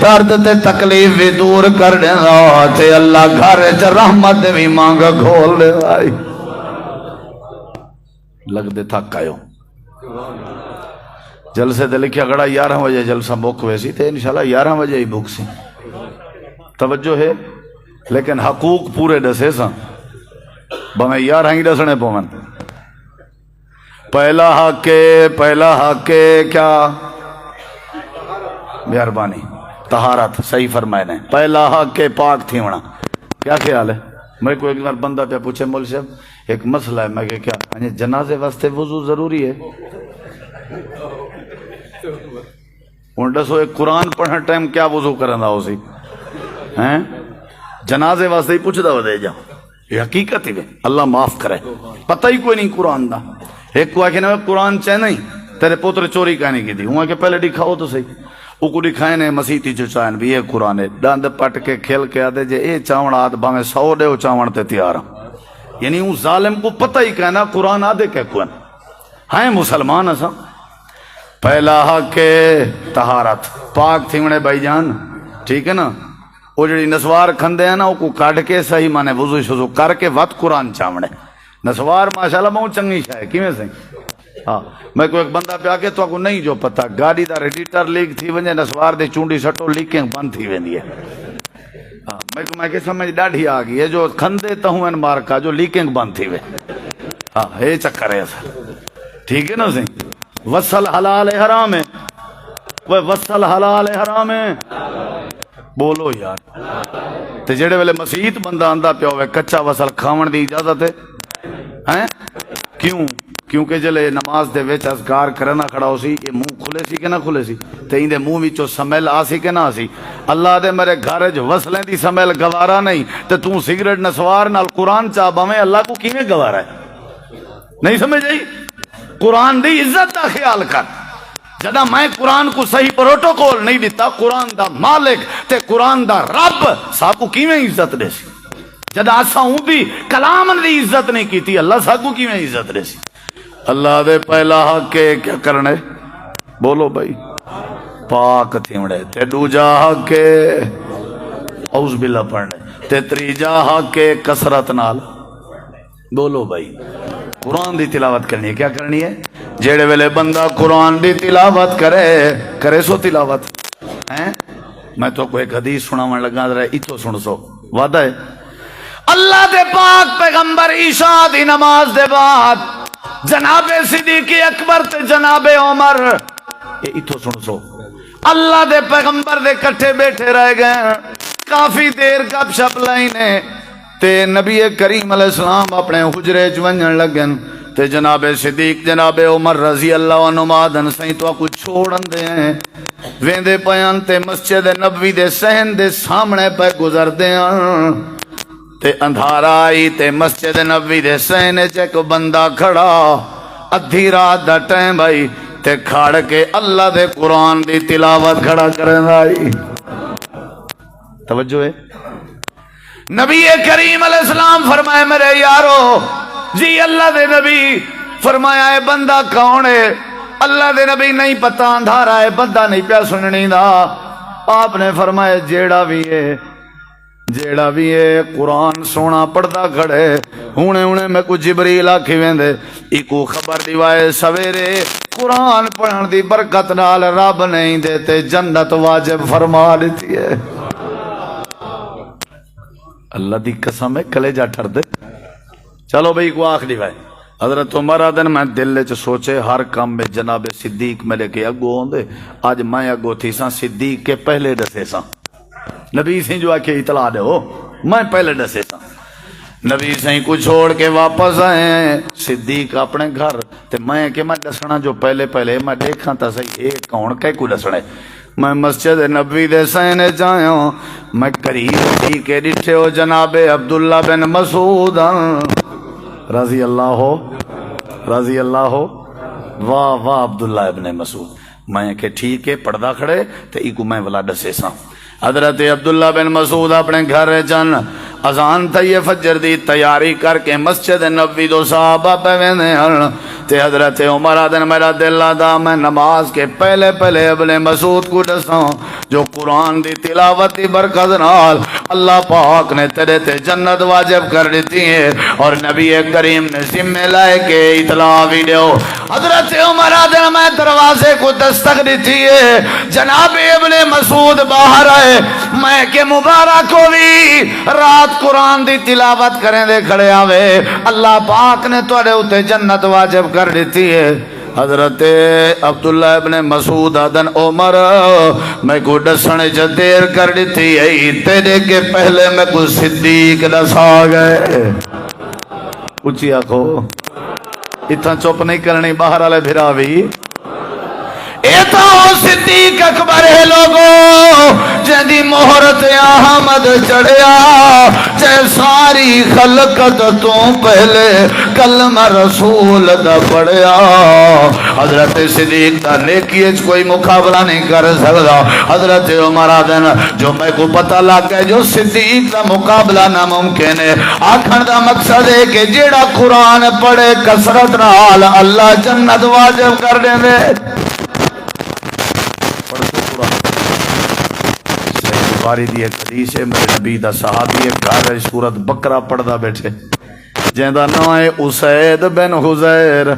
درد تے تکلیف بھی دور کر دینا تے اللہ گھر چ رحمت بھی مانگ کھول دے آئی لگ دے تھک آئے جلسے تے لکھیا گڑا 11 بجے جلسہ بک ویسی تے انشاءاللہ 11 بجے ہی بک سی توجہ ہے لیکن حقوق پورے دسے سا بھاویں 11 ہی دسنے پون پہلا حق کیا مہربانی طہارت صحیح فرمائے نے پہلا حق پاک تھی ہونا کیا خیال ہے میرے کو ایک بار بندہ پہ پوچھے مول صاحب ایک مسئلہ ہے میں کہ کیا جنازے واسطے وضو ضروری ہے ان دسو ایک قرآن پڑھنے ٹائم کیا وضو کرنا ہو سی ہیں جنازے واسطے ہی پوچھتا ہو دے جا یہ حقیقت ہی اللہ معاف کرے پتہ ہی کوئی نہیں قرآن دا ایک کو آکھے نا قرآن چاہے نہیں تیرے پوتر چوری کہنے کی تھی ہوں کہ پہلے دکھاؤ تو صحیح وہ کو دکھائے نے مسیحی جو چاہن بھی یہ قرآن ہے ڈاند پٹ کے کھیل کے آدھے جے اے چاون آدھ باہیں 100 دے وہ چاون تے تیار ہوں یعنی وہ ظالم کو پتہ ہی کہنا قرآن آدھے کہ کون ہیں مسلمان اسا پہلا حق طہارت پاک تھیونے بھائی جان ٹھیک ہے نا وہ جڑی نسوار کھندے ہیں نا وہ کو کاٹ کے صحیح مانے وضو شضو کر کے وقت قرآن چاونے نسوار ماشاءاللہ بہت چنگی شاہ ہے کیویں سے ہاں میں کو ایک بندہ پہ آکے تو کو نہیں جو پتہ گاڑی دا ریڈیٹر لیک تھی ونجے نسوار دے چونڈی سٹو لیکنگ بند تھی ویندی ہے ہاں میں کہ سمجھ ڈاڑھی آ گئی ہے جو کھندے تہوں مار کا جو لیکنگ بند تھی وے ہاں یہ چکر ہے ایسا ٹھیک ہے نا سی وصل حلال حرام ہے وہ وصل حلال حرام ہے بولو یار تے جڑے ویلے مسیحت بندہ آندا پیا ہوئے کچا وصل کھاون دی اجازت ہے ہیں کیوں کیونکہ جلے نماز دے وچ اذکار کرنا کھڑا ہو سی یہ منہ کھلے سی کہ نہ کھلے سی تے ایندے منہ وچوں سمیل آ سی کہ نہ آ سی اللہ دے میرے گھر وچ وصلیں دی سمیل گوارا نہیں تے تو سگریٹ نسوار نال قرآن چا باویں اللہ کو کیویں گوارا ہے نہیں سمجھ آئی قرآن دی عزت دا خیال کر جدا میں قرآن کو صحیح پروٹوکول نہیں دیتا قرآن دا مالک تے قرآن دا رب ساکو کیویں عزت دے سی جدا اسا ہوں بھی کلام دی عزت نہیں کیتی اللہ ساکو کیویں عزت دے سی اللہ دے پہلا حق کے کیا کرنے بولو بھائی پاک تھیوڑے تے دوجا حق کے اعوذ باللہ پڑھنے تے تریجا حق کے کثرت نال بولو بھائی قرآن دی تلاوت کرنی ہے کیا کرنی ہے جیڑے ویلے بندہ قرآن دی تلاوت کرے سو تلاوت ہیں میں تو کوئی ایک حدیث سناون لگا ذرا ایتھو سن سو وعدہ ہے اللہ دے پاک پیغمبر عشاء دی نماز دے بعد جناب صدیق اکبر تے جناب عمر یہ ایتھو سن سو اللہ دے پیغمبر دے کٹھے بیٹھے رہ گئے کافی دیر گپ شپ لائنے تے نبی کریم علیہ السلام اپنے حجرے ونجن لگن تے جناب صدیق جناب عمر رضی اللہ عنہ مادن سائیں تو کچھ چھوڑن دے ہیں ویندے پیان تے مسجد نبوی دے صحن دے سامنے پہ گزر دے ہیں تے اندھارا آئی تے مسجد نبوی دے صحن چیک بندہ کھڑا ادھی رات دا ٹائم آئی تے کھاڑ کے اللہ دے قرآن دی تلاوت کھڑا کرن آئی توجہ ہے نبی کریم علیہ السلام فرمائے میرے یارو جی اللہ دے نبی فرمایا ہے بندہ کون ہے اللہ دے نبی نہیں پتہ اندھارا ہے بندہ نہیں پیا سننی دا آپ نے فرمایا جیڑا بھی ہے قرآن سونا پڑھدا کھڑے ہونے میں کچھ جبریل آکھی ویندے ایکو خبر دیوائے سویرے قرآن پڑھن دی برکت نال رب نہیں دیتے جنت واجب فرما دیتی ہے اللہ دی قسم ہے کلیجہ ٹھر دے چلو بھئی کو آخری بھائی حضرت عمر آدن میں دل چ سوچے ہر کام میں جناب صدیق میں لے کے اگو ہوں دے آج میں اگو تھی ساں صدیق کے پہلے ڈسے ساں نبی سے جو آکے اطلاع دے ہو میں پہلے ڈسے ساں نبی سے کو چھوڑ کے واپس آئے صدیق اپنے گھر تے میں کہ میں ڈسنا جو پہلے میں دیکھا تا صحیح ایک کون کہے کو ڈسنے میں مسجد نبوی دے سینے جایا ہوں میں قریب تھی کہ ڈٹھے ہو جناب عبداللہ بن مسعود رضی اللہ ہو واہ واہ عبداللہ ابن مسعود میں کہ ٹھیک ہے پردہ کھڑے تے ایکو میں والا ڈسے سا حضرت عبداللہ بن مسعود اپنے گھر چن اذان تھی فجر دی تیاری کر کے مسجد نبوی دو صحابہ پہ ویندے ہن تے حضرت عمر آدن میرا دل آدھا میں نماز کے پہلے پہلے ابن مسعود کو دساں جو قرآن دی تلاوتی برکت نال اللہ پاک نے تیرے تے جنت واجب کر دیتی ہے اور نبی کریم نے ذمہ لائے کے اطلاع ویڈیو حضرت عمر آدن میں دروازے کو دستک دیتی ہے جناب ابن مسعود باہر آئے میں کہ مبارک ہوئی رات قرآن دی تلاوت کریں دے کھڑے آوے اللہ پاک نے توڑے اتے جنت واجب کر دیتی ہے حضرت عبداللہ ابن مسعود آدن عمر میں کو ڈسنے چا دیر کر دیتی ہے تیرے کے پہلے میں کو صدیق ڈسا گئے اچھی آنکھو اتنا چپ نہیں کرنی باہر آلے بھراوی ایتا ہو صدیق اکبر ہے لوگو جدی مہرت احمد چڑھیا چاہے ساری خلقت تو پہلے کلمہ رسول دا پڑھیا حضرت صدیق دا نیکیج کوئی مقابلہ نہیں کر سکتا حضرت عمر آدن جو میں کو پتہ لگ گیا جو صدیق دا مقابلہ ناممکن ہے آکھن دا مقصد ہے کہ جیڑا قرآن پڑھے کثرت نال اللہ جنت واجب کر دیں دے باری دی ایک حدیث ہے میرے نبی دا صحابی ایک گھر سورت بقرہ پڑھدا بیٹھے جہاں نام ہے اسید بن حزیر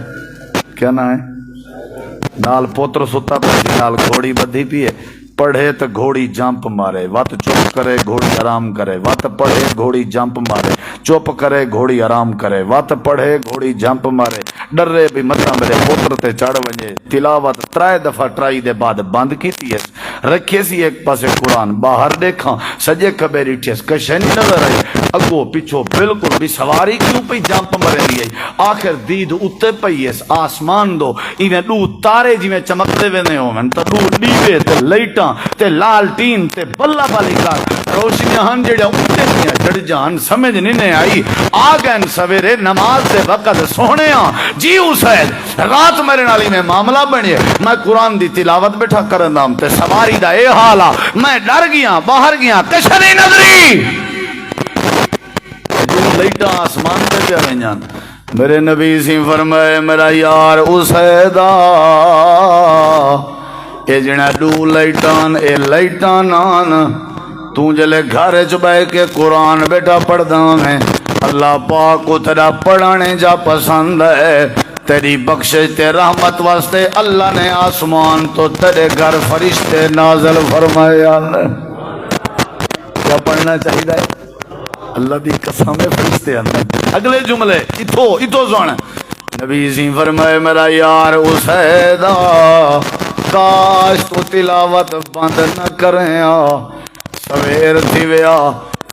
کیا نام ہے نال پوتر ستا پہ نال گھوڑی بدھی پیے پڑھے تو گھوڑی جمپ مارے وات چپ کرے گھوڑی آرام کرے وات پڑھے گھوڑی جمپ مارے چپ کرے گھوڑی آرام کرے وات پڑھے گھوڑی جمپ مارے ڈرے بھی مطا میرے پوتر تے چڑھ ونجے تلاوت ترائے دفعہ ٹرائی دے بعد بند کیتی ہے رکھے سی ایک پاسے قرآن باہر دیکھاں سجے کبے ریٹھیس کشے نہیں نظر آئی اگو پیچھو بالکل بھی سواری کیوں پہ جمپ مرے لی آئی آخر دید اتے پئی ہے آسمان دو ایویں دو تارے جی میں چمکتے وینے ہومن تا دو ڈیوے تے لائٹاں تے لال ٹین تے بلا بالی کار روشنیاں ہن جڑا اتے دیاں جڑ جان سمجھ نہیں آئی آگن سویرے نماز دے وقت سونے ہاں جی اسید رات میرے نالی میں معاملہ بنیے میں قرآن دی تلاوت بیٹھا کرندام تے سواری دا اے حالا میں ڈر گیا باہر گیا کشنی نظری جو لائٹاں آسمان تے پہ آئیں میرے نبی سی فرمائے میرا یار اسیدہ اے جنہ دو لائٹان اے لائٹان آن تو جلے گھر چبائے کے قرآن بیٹا پڑھ دام ہے اللہ پاک کو تیرا پڑھانے جا پسند ہے تیری بخشش تے رحمت واسطے اللہ نے آسمان تو تیرے گھر فرشتے نازل فرمایا کیا پڑھنا چاہیے اللہ دی قسم فرشتے اندر اگلے جملے اتو زون نبی سی فرمائے میرا یار اسیدہ کاش تو تلاوت بند نہ کریں سویر تھی ویا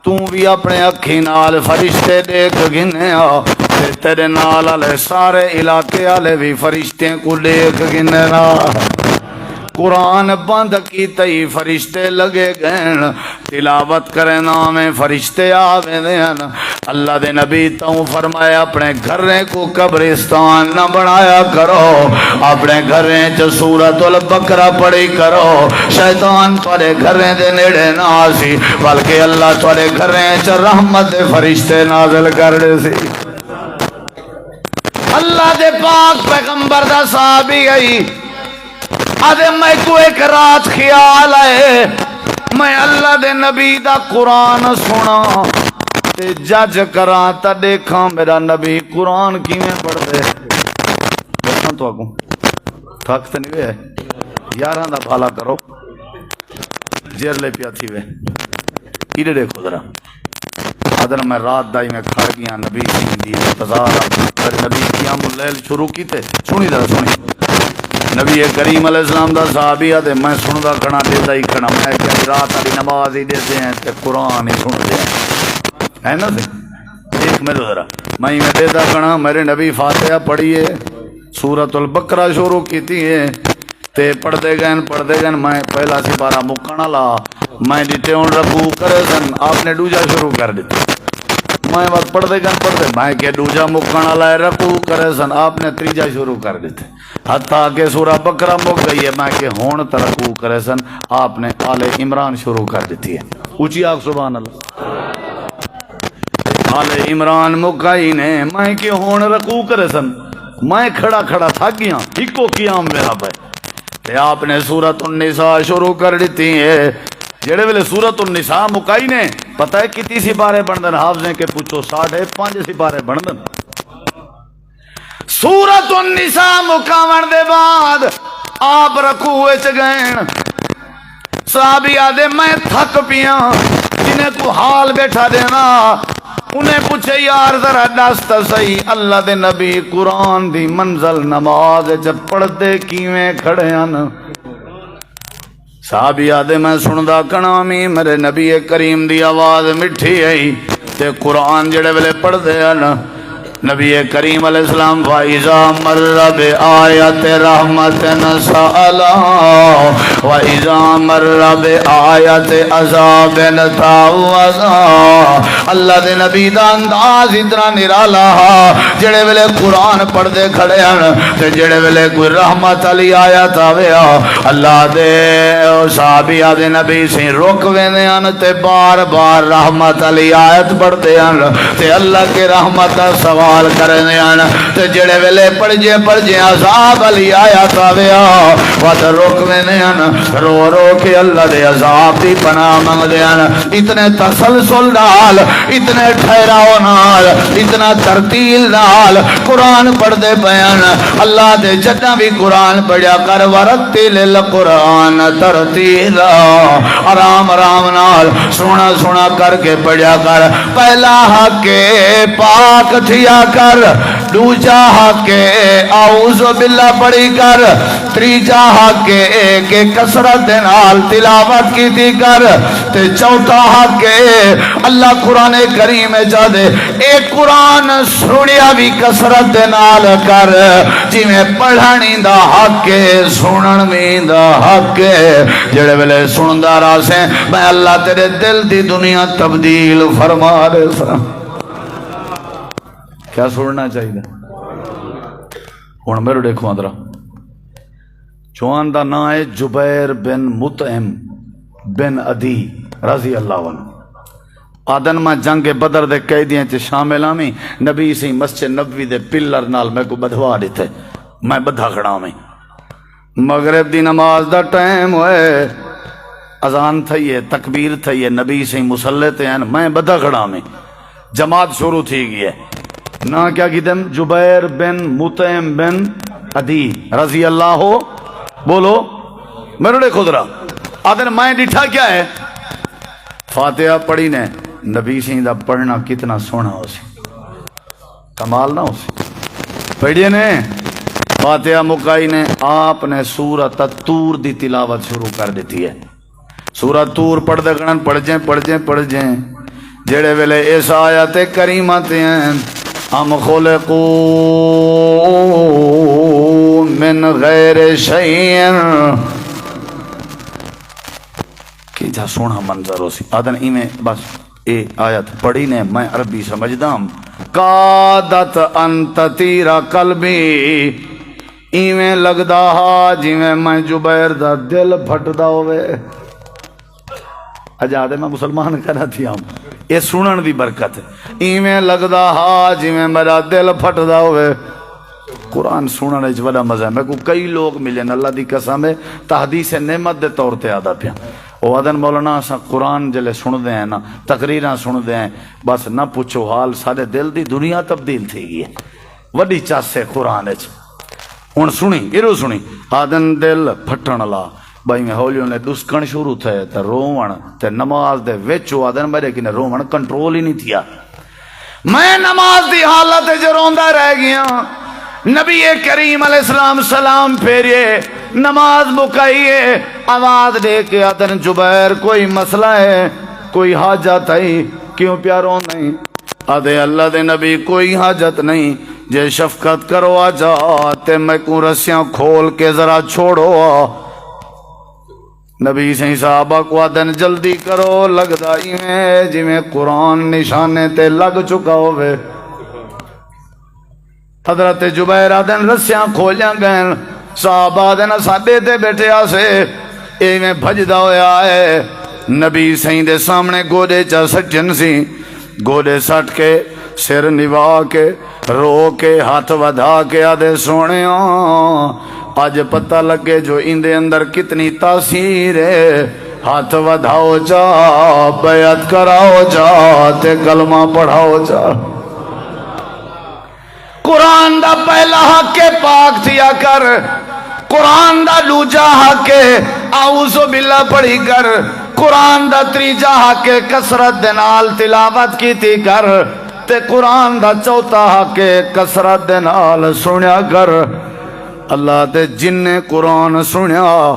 تو بھی اپنے اکھی نال فرشتے دیکھ گنے تیرے نال آلے سارے علاقے آلے بھی فرشتے کو دیکھ گنے قرآن بند کی تئی فرشتے لگے گئن تلاوت کرے نام فرشتے آوے دین اللہ دے نبی تاؤں فرمایا اپنے گھریں کو قبرستان نہ بنایا کرو اپنے گھریں چا سورت البقرہ پڑھی کرو شیطان توڑے گھریں دے نیڑے ناسی بلکہ اللہ توڑے گھریں چا رحمت دے فرشتے نازل کر دے سی اللہ دے پاک پیغمبر دا صحابی گئی آدھے میں کو ایک رات خیال آئے میں اللہ دے نبی دا قرآن سنا تے جج کران تا دیکھاں میرا نبی قرآن کی میں پڑھ دے بسان تو آگوں تھاکت نہیں وے یاران دا بھالا کرو جیر لے پیا تھی وے ایڈے دیکھو ذرا آدھر میں رات دائی میں کھڑ گیا نبی دی انتظار نبی قیام اللیل شروع کی تے سنی ذرا سنی نبی کریم علیہ السلام دا صحابی ہے میں سندا کھڑا دیتا ہی کھڑا میں کہ رات والی نماز ہی دیتے ہیں تے قرآن ہی سنتے ہیں ہے نا دیکھ میرے ذرا میں دیتا کھڑا میرے نبی فاتحہ پڑھیے سورت البقرہ شروع کیتی ہے تے پڑھتے گئے میں پہلا سپارہ مکانا لا میں دیتے ہوں رکوع کرے سن آپ نے دوجا شروع کر دیتے میں وقت پڑھتے میں کہ دوجا مکن والا رکوع کرے سن آپ نے تیجا شروع کر دیتے حتیٰ کہ سورہ بقرہ مک گئی ہے میں کہ ہون رکوع کرے سن آپ نے آل عمران شروع کر دیتی ہے اونچی آگ سبحان اللہ آل عمران مکائی نے میں کہ ہون رکوع کرے سن میں کھڑا کھڑا تھا گیا ہکو قیام میرا بھائی کہ آپ نے سورۃ النساء شروع کر دیتی ہے جڑے ویلے سورۃ النساء مکائی نے پتہ ہے کتنی سپارے بندن حافظیں کے پوچھو 5.5 سپارے بندن سورۃ النساء مکاون دے بعد آپ رکوع وچ گئے صحابی آدھے میں تھک پیا جنہیں کو حال بیٹھا دینا انہیں پوچھے یار ذرا دس تے صحیح اللہ دے نبی قرآن دی منزل نماز جب پڑھتے کیویں کھڑے ہیں صحابی آدھے میں سندا کنامی میرے نبی کریم دی آواز مٹھی آئی تے قرآن جڑے ویلے پڑھ دے نا نبی کریم علیہ السلام فَإِذَا مَرَّ بِآيَةِ رَحْمَةٍ سَأَلَا وَإِذَا مَرَّ بِآيَةِ عَذَابٍ تَعَوَّذَا اللہ دے نبی دا انداز اتنا نرالا جڑے ویلے قرآن پڑھ دے کھڑے ہیں تے جڑے ویلے کوئی رحمت علی آیت آویا اللہ دے صحابی آدھے نبی سے رک ویندے ہیں تے بار بار رحمت علی آیت پڑھ دے ہیں تے اللہ کے رحمت سوال کرنے آنا تے جڑے ویلے پڑھ جے عذاب علی آیات آویا وات روک وینے آنا رو رو کے اللہ دے عذاب دی پناہ مانگ دے آنا اتنے تسلسل نال اتنے ٹھہراؤ نال اتنا ترتیل نال قرآن پڑھ دے بیان اللہ دے جدہ بھی قرآن پڑھیا کر ورتل القرآن ترتیلا آرام آرام نال سونا سونا کر کے پڑھیا کر پہلا حق پاک تھیا کر دوجا حق اعوذ باللہ پڑھی کر تریجا حق کہ کسرت نال تلاوت کی تھی کر تے چوتھا حق اللہ قرآن کریم چاہدے ایک قرآن سنیا بھی کسرت نال کر جی میں پڑھانی دا حق سنن بھی دا حق جڑے ویلے سندا رہا سے میں اللہ تیرے دل دی دنیا تبدیل فرما دے سا کیا سننا چاہیے ہوں میرے دیکھو ادرا جوان دا نام ہے جبیر بن مطعم بن عدی رضی اللہ عنہ آدن میں جنگ بدر دے قیدیاں چ شامل آمی نبی سی مسجد نبوی دے پلر نال میں کو بدھوا دیتے میں بدھا کھڑا میں مغرب دی نماز دا ٹائم ہوئے اذان تھئیے تکبیر تھئیے نبی سی مسلح تے ہیں میں بدھا کھڑا میں جماعت شروع تھی گئی ہے نا کیا کی دم جبیر بن مطعم بن عدی رضی اللہ ہو بولو میرے لئے خود رہا آدھر میں ڈٹھا کیا ہے فاتحہ پڑھی نے نبی سے دا پڑھنا کتنا سونا ہو سی کمال نہ ہو سی پڑھیے نے فاتحہ مکائی نے آپ نے سورۃ الطور دی تلاوت شروع کر دیتی ہے سورۃ طور پڑھ دے گنن پڑھ جائیں جڑے ویلے اس آیت کریمہ تے ہیں ام خلقو من غیر شیئن کہ جا سونا منظر ہو سی آدھن ایمیں بس اے آیت پڑھی نے میں عربی سمجھدا ہوں قادت انت تیرا قلبی ایویں لگدا ہا جویں میں جبیر دا دل پھٹدا ہوئے اجادے میں مسلمان کہنا تھی ہم یہ سنن دی برکت ہے ایویں لگدا ہا جویں میرا دل پھٹدا ہوئے قرآن سنن وچ بڑا مزہ ہے میں کو کئی لوگ ملے اللہ دی قسم ہے تحدیث نعمت دے طور تے آدا پیا او آدن مولانا اسا قرآن جلے سن دے ہیں نا تقریراں سن دے ہیں بس نہ پوچھو حال سارے دل دی دنیا تبدیل تھی گئی ہے وڈی چاس ہے قرآن وچ ہن سنی ایرو سنی آدن دل پھٹن لا بھائی میں ہولیوں نے دسکن شروع تھے تے روون تے نماز دے وچو آدن میرے کنے روون کنٹرول ہی نہیں تھیا میں نماز دی حالت جو روندا رہ گیا نبی کریم علیہ السلام سلام پھیریے نماز مکائیے آواز دے کے آدن جبیر کوئی مسئلہ ہے کوئی حاجت ہے کیوں پیاروں نہیں آدھے اللہ دے نبی کوئی حاجت نہیں جے شفقت کرو آ جا تے میں کو رسیاں کھول کے ذرا چھوڑو نبی سے صحابہ کو آدن جلدی کرو لگدا ایویں جویں قرآن نشانے تے لگ چکا ہوئے. حضرت جبیر آدن رسیاں کھولیاں گئن صحابہ آدن سادے تے بیٹھے آسے ایویں بھجدا ہویا ہے. نبی سائیں دے سامنے گوڑے چا سجن سی گوڑے سٹ کے سر نوا کے رو کے ہاتھ ودھا کے آدھے سونے آج پتہ لگے جو ان دے اندر کتنی تاثیر ہے. ہاتھ ودھاؤ جا بیعت کراؤ جا تے کلمہ پڑھاؤ جا. قرآن دا پہلا حق پاک تھیا کر قرآن دا دوجا حق اعوذ باللہ پڑھی کر قرآن دا تریجا حق کثرت دے نال تلاوت کیتی کر تے قرآن دا چوتھا حق کثرت دے نال سنیا کر. اللہ دے جن نے قرآن سنیا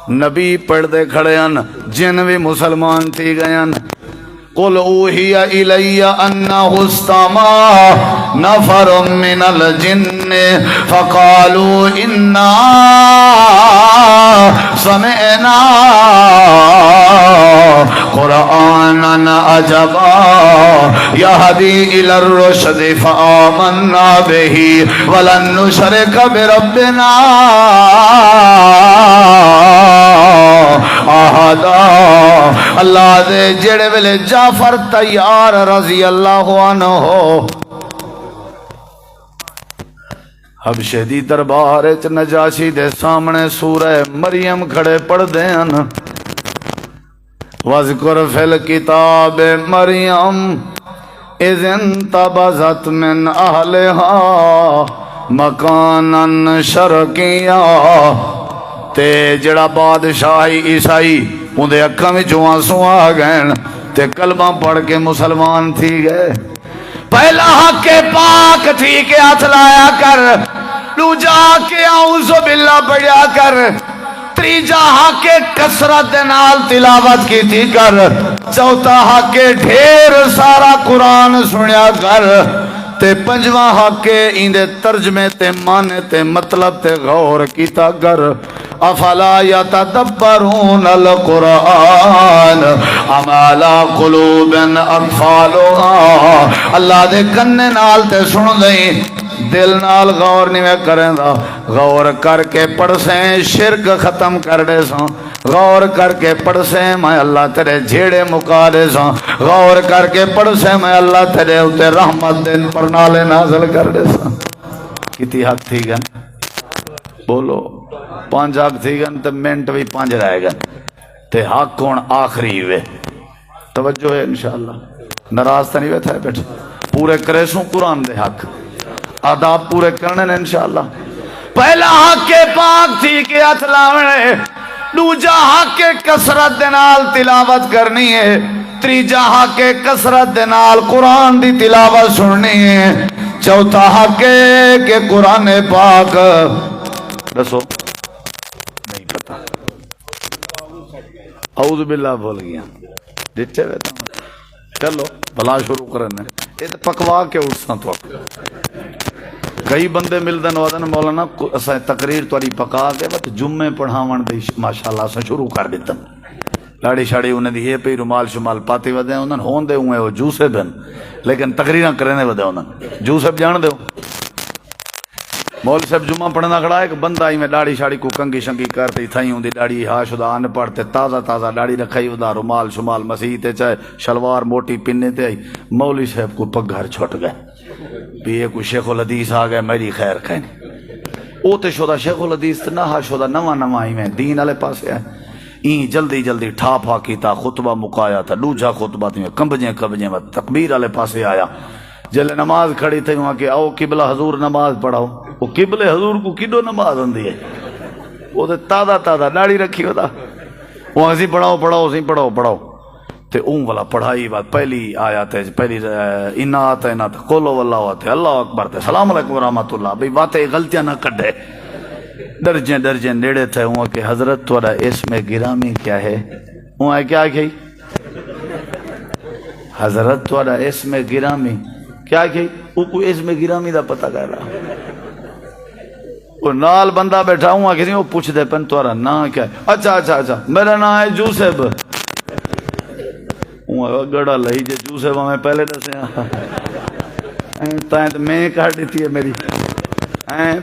نبی پڑھ دے کھڑے ہیں جن بھی مسلمان تھی گئے ہیں. قل اوحی الی انہ استمع نفر من الجن فقالوا انا سمعنا قرآنا عجبا یہدی الی الرشد فآمنا به ولن نشرک بربنا احدا. اللہ دے جڑے ویلے جعفر تیار رضی اللہ عنہ حبشے دی دربار وچ نجاشی دے سامنے سورہ مریم کھڑے پڑھ دے ہن. وَاذْكُرْ فِي الْكِتَابِ مریم اذ انتبذت من اہلها مکانا شرقیا. تے جڑا بادشاہی عیسائی اندے اکھاں وچ آنسو آ گئے تے کلمہ پڑھ کے مسلمان تھی گئے. پہلا حق پاک تھی کہ ہاتھ لایا کر دوجا کے اعوذ باللہ پڑھیا کر تریجا حق کثرت دے نال تلاوت کیتی کر چوتھا حق ڈھیر سارا قرآن سنیا کر تے پنجواں حق ایندے ترجمے تے معنی تے مطلب تے غور کیتا کر. افلا یتدبرون القرآن ام علی قلوب اقفالها. اللہ دے کنے نال تے سن دیں دل نال غور نہیں کریں دا. غور کر کے پڑھ سیں شرک ختم کر دے ساں. غور کر کے پڑھ سیں میں اللہ تیرے جھیڑے مکا دے ساں. غور کر کے پڑھ سیں میں اللہ تیرے اتے رحمت دن پر نالے نازل کر دے ساں. کتی حق تھی گن بولو 5 حق تھی گن تو منٹ بھی 5 رہے گن تے حق کون آخری ہوئے. توجہ ہے انشاءاللہ ناراض تو نہیں بیٹھا ہے بیٹھے پورے کرے سوں قرآن دے حق آداب پورے کرنے نے انشاءاللہ. پہلا حق پاک تھی کہ ہاتھ لاونے دوجا حق کثرت دے نال تلاوت کرنی ہے تریجا حق کثرت دے نال قرآن دی تلاوت سننی ہے چوتھا حق کہ قرآن پاک دسو نہیں پتا اعوذ باللہ بول گیا ڈٹے بیتا چلو بھلا شروع کرنے یہ تو پکوا کے اٹھساں تو کئی بندے ملدن وادن مولانا اسا تقریر تواری پکا کے بس جمعے پڑھاون دی ماشاءاللہ اسا شروع کر دیتا لاڑی شاڑی انہیں دی یہ پہ رومال شمال پاتی ودے انہیں ہون دے ہوئے وہ جوسے بن لیکن تقریرہ کرنے ودے انہیں جوسے جان دے مول صاحب جمعہ پڑھنا کھڑا ہے کہ بندہ ہی میں ڈاڑی شاڑی کو کنگی شنگی کرتے تھائی ہوں دی ڈاڑی ہا شدہ آنے پڑھتے تازہ تازہ ڈاڑی رکھائی ہودا رومال شمال مسیحتے چاہے شلوار موٹی پننے تے آئی مولی صاحب کو پگھر چھوٹ گئے بھی یہ کوئی شیخ الحدیث آ گئے میری خیر کہنے او تے شدہ شیخ الحدیث تے نہ ہا شدہ نواں ہی میں دین والے پاسے آئے این جلدی جلدی ٹھاپا کیتا خطبہ مکایا تھا دوجا خطبہ تھی کمبجیں میں تکبیر والے پاسے آیا جلے نماز کھڑی تھی وہاں کہ آؤ قبلہ حضور نماز پڑھاؤ وہ قبلے حضور کو کڈو نماز ہوندی ہے وہ تے تازہ تازہ داڑھی رکھی ہوتا وہاں سی پڑھاؤ تے اون والا پڑھائی بات پہلی آیات ہے پہلی انات قولو واللہ آتے اللہ اکبر تے سلام علیکم ورحمۃ اللہ بھئی باتیں غلطیاں نہ کڈے درجیں نیڑے تھے وہاں کہ حضرت توڑا اسم گرامی کیا ہے وہاں کیا کہی حضرت توڑا اسم گرامی کیا کہی وہ کوئی اسم گرامی دا پتہ کر رہا وہ نال بندہ بیٹھا ہوں کسی وہ پوچھ دے پن تمہارا نام کیا ہے؟ اچھا اچھا اچھا میرا نام ہے یوسف. گڑا لئی جے یوسف میں پہلے دسیا میں کر دیتی ہے میری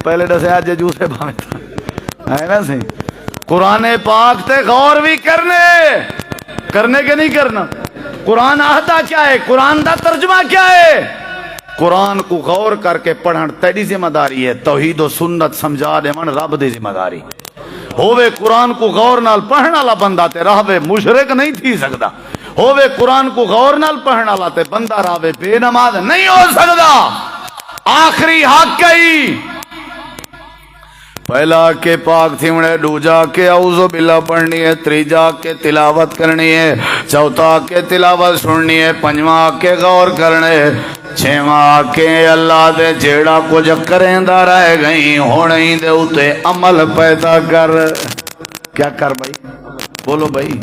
پہلے دسیا جے یوسف ہے نا سی. قرآن پاک تے غور بھی کرنے کے نہیں کرنا. قرآن آتا کیا ہے, قرآن دا ترجمہ کیا ہے. قرآن کو غور کر کے پڑھن تیری ذمہ داری ہے. توحید و سنت سمجھا دے من رب دی ذمہ داری ہووے. قرآن کو غور نال پڑھن والا بندہ تے راہوے مشرک نہیں تھی سکدا. ہووے قرآن کو غور نال پڑھن والا تے بندہ راہوے بے نماز نہیں ہو سکدا. آخری حق کئی پہلا کے پاک تھی مڑے, دوجا کے اعوذ باللہ پڑھنی ہے, تریجا کے تلاوت کرنی ہے, چوتھا کے تلاوت سننی ہے, پنجواں کے غور کرنے, چھواں کے اللہ دے جیڑا کچھ کریندا رہ گئی ہونے دے اتے عمل پیدا کر. کیا کر بھائی بولو بھائی.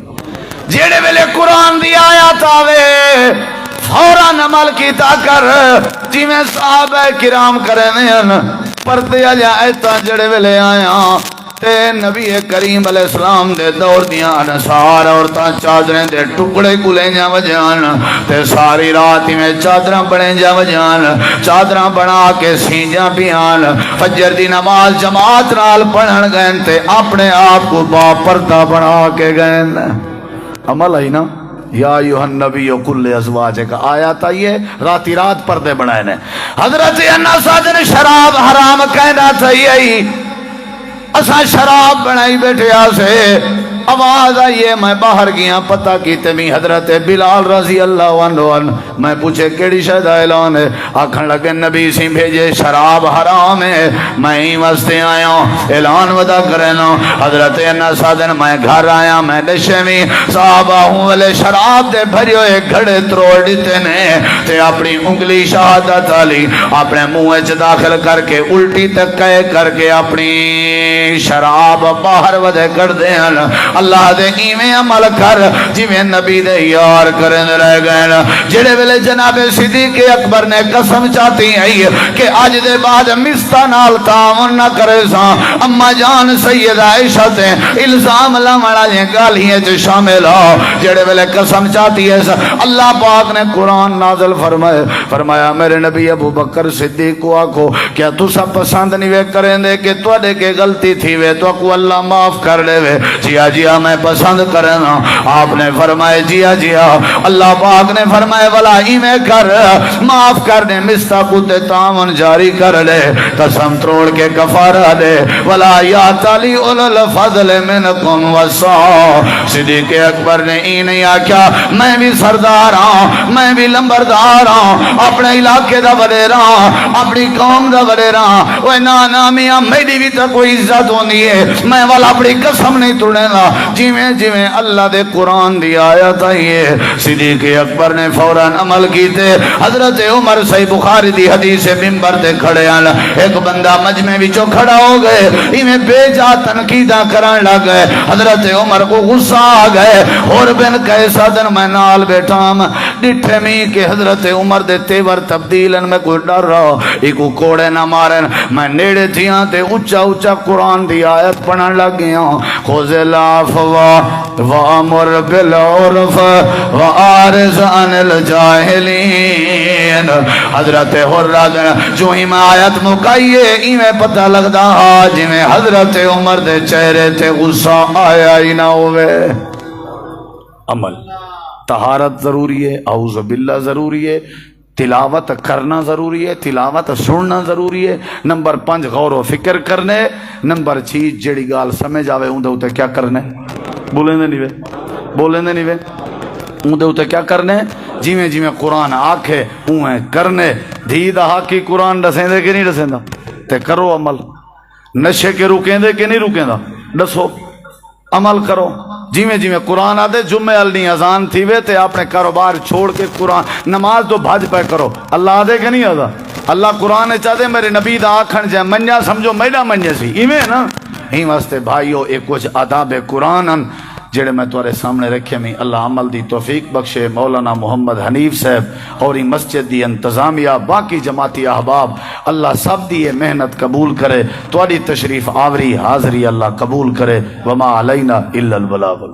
جیڑے ویلے قرآن دی آیات آوے فوراً عمل کیتا کر جی میں صحابہ کرام کرنے ہیں. پردے آجا ایتا جڑے ویلے آیا تے نبی کریم علیہ السلام دے دور دیاں انصار عورتاں چادریں دے ٹکڑے کلیں جا وجان تے ساری رات میں چادریں بڑیں جا وجان, چادریں بنا کے سینجاں پیان, فجر دی نماز جماعت نال پڑھن گئن تے اپنے آپ کو با پردہ بنا کے گئن. عمل ہے نا. یا ایوہ النبی کل ازواجک آیات آئیے راتی رات پردے بنائے نے. حضرت انس نے شراب حرام کہنا چاہیے, اسا شراب بنائی بیٹھے آسے. آواز آئیے میں باہر گیا پتہ کیتے میں حضرت بلال رضی اللہ عنہ. میں پوچھے کیڑی شاید اعلان ہے, آکھن لگے نبی سی بھیجے شراب حرام ہے, میں ہی واسطے آیا ہوں اعلان ودا کرنا. حضرت انس نے میں گھر آیا میں نشے میں صحابہ ہوں والے شراب دے بھریو ایک گھڑے تروڑ دیتے نے تے اپنی انگلی شہادت علی اپنے منہ چ داخل کر کے الٹی تک کر کے اپنی شراب باہر ودے کر دیں. اللہ دے ایویں عمل کر جویں نبی دے یار کرن رہ گئے. جڑے ویلے جناب صدیق اکبر نے قسم چاہتی ہے کہ اج دے بعد مستا نال تعاون نہ کرے سا, اما جان سیدہ عائشہ تے الزام لاون والی گالیاں چ شامل ہو. جڑے ویلے قسم چاہتی ہے اللہ پاک نے قرآن نازل فرمایا میرے نبی ابو بکر صدیق کو آکھو کیا تسا پسند نہیں وے کریں دے کہ تواڈے کے غلطی تھی وے تو کو اللہ معاف کر دے وے. جی میں پسند کرنا. آپ نے فرمائے جی اللہ پاک نے فرمائے ولا میں کر معاف کر دے مستا کو تے تعاون جاری کر لے, قسم توڑ کے کفارہ دے. ولا یا تعالی اول الفضل منکم وسع. صدیق اکبر نے نہیں آکھیا میں بھی سردار ہاں, میں بھی لمبردار ہاں, اپنے علاقے دا وڈیرا ہاں, اپنی قوم دا وڈیرا ہاں. اوے نا میاں میری بھی تے کوئی عزت ہوندی ہے, میں والا اپنی قسم نہیں توڑے گا. جویں اللہ دے قرآن دی آیت آئی ہے صدیق اکبر نے فوراً عمل کیتے. حضرت عمر صحیح بخاری دی حدیث منبر تے کھڑے ہیں, ایک بندہ مجمع وچوں کھڑا ہو گئے ایویں بے جا تنقیداں کرن لگ گئے. حضرت عمر کو غصہ آ گئے. اور بن کیسا دن میں نال بیٹھا ڈٹھے میں کہ حضرت عمر دے تیور تبدیلن میں کوئی ڈر رہا ایکو کوڑے نہ مارن. میں نیڑے تھیاں تے اچھا اچھا قرآن دی آیت پڑھن لگ گیا. خذ العفو وامر بالعرف وعارض عن الجاہلین. حضرت حرہ جو ہی میں آیت مکائیے ایویں پتہ لگدا جی میں حضرت عمر دے چہرے تے غصہ آیا ہی نہ ہوئے. عمل طہارت ضروری ہے, اعوذ باللہ ضروری ہے, تلاوت کرنا ضروری ہے, تلاوت سننا ضروری ہے. نمبر 5 غور و فکر کرنے. نمبر 6 جڑی گال سمجھ آوے اون دے اوتے کیا کرنے, بولیں دے نہیں وے اون دے اوتے کیا کرنے. جویں قرآن آکھے اویں کرنے. دھی دا حقی قرآن دسیں دے کہ نہیں دسیں دا تے کرو عمل. نشے کے روکیں دے کہ نہیں روکیں دا دسو, عمل کرو. جویں قرآن آدھے جمعہ النی اذان تھی وے تے اپنے کاروبار چھوڑ کے قرآن نماز تو بھاج پہ کرو. اللہ آدھے کہ نہیں آدھا. اللہ قرآن چاہتے میرے نبی دا آکھن جائے منجا سمجھو میڈا منجے سی ایویں نا. ہی واسطے بھائیو ایک کچھ آداب قرآن جڑے میں تمہارے سامنے رکھے میں اللہ عمل دی توفیق بخشے مولانا محمد حنیف صاحب اور مسجد دی انتظامیہ باقی جماعتی احباب اللہ سب دی یہ محنت قبول کرے تمہاری تشریف آوری حاضری اللہ قبول کرے وما علینا الا البلاغ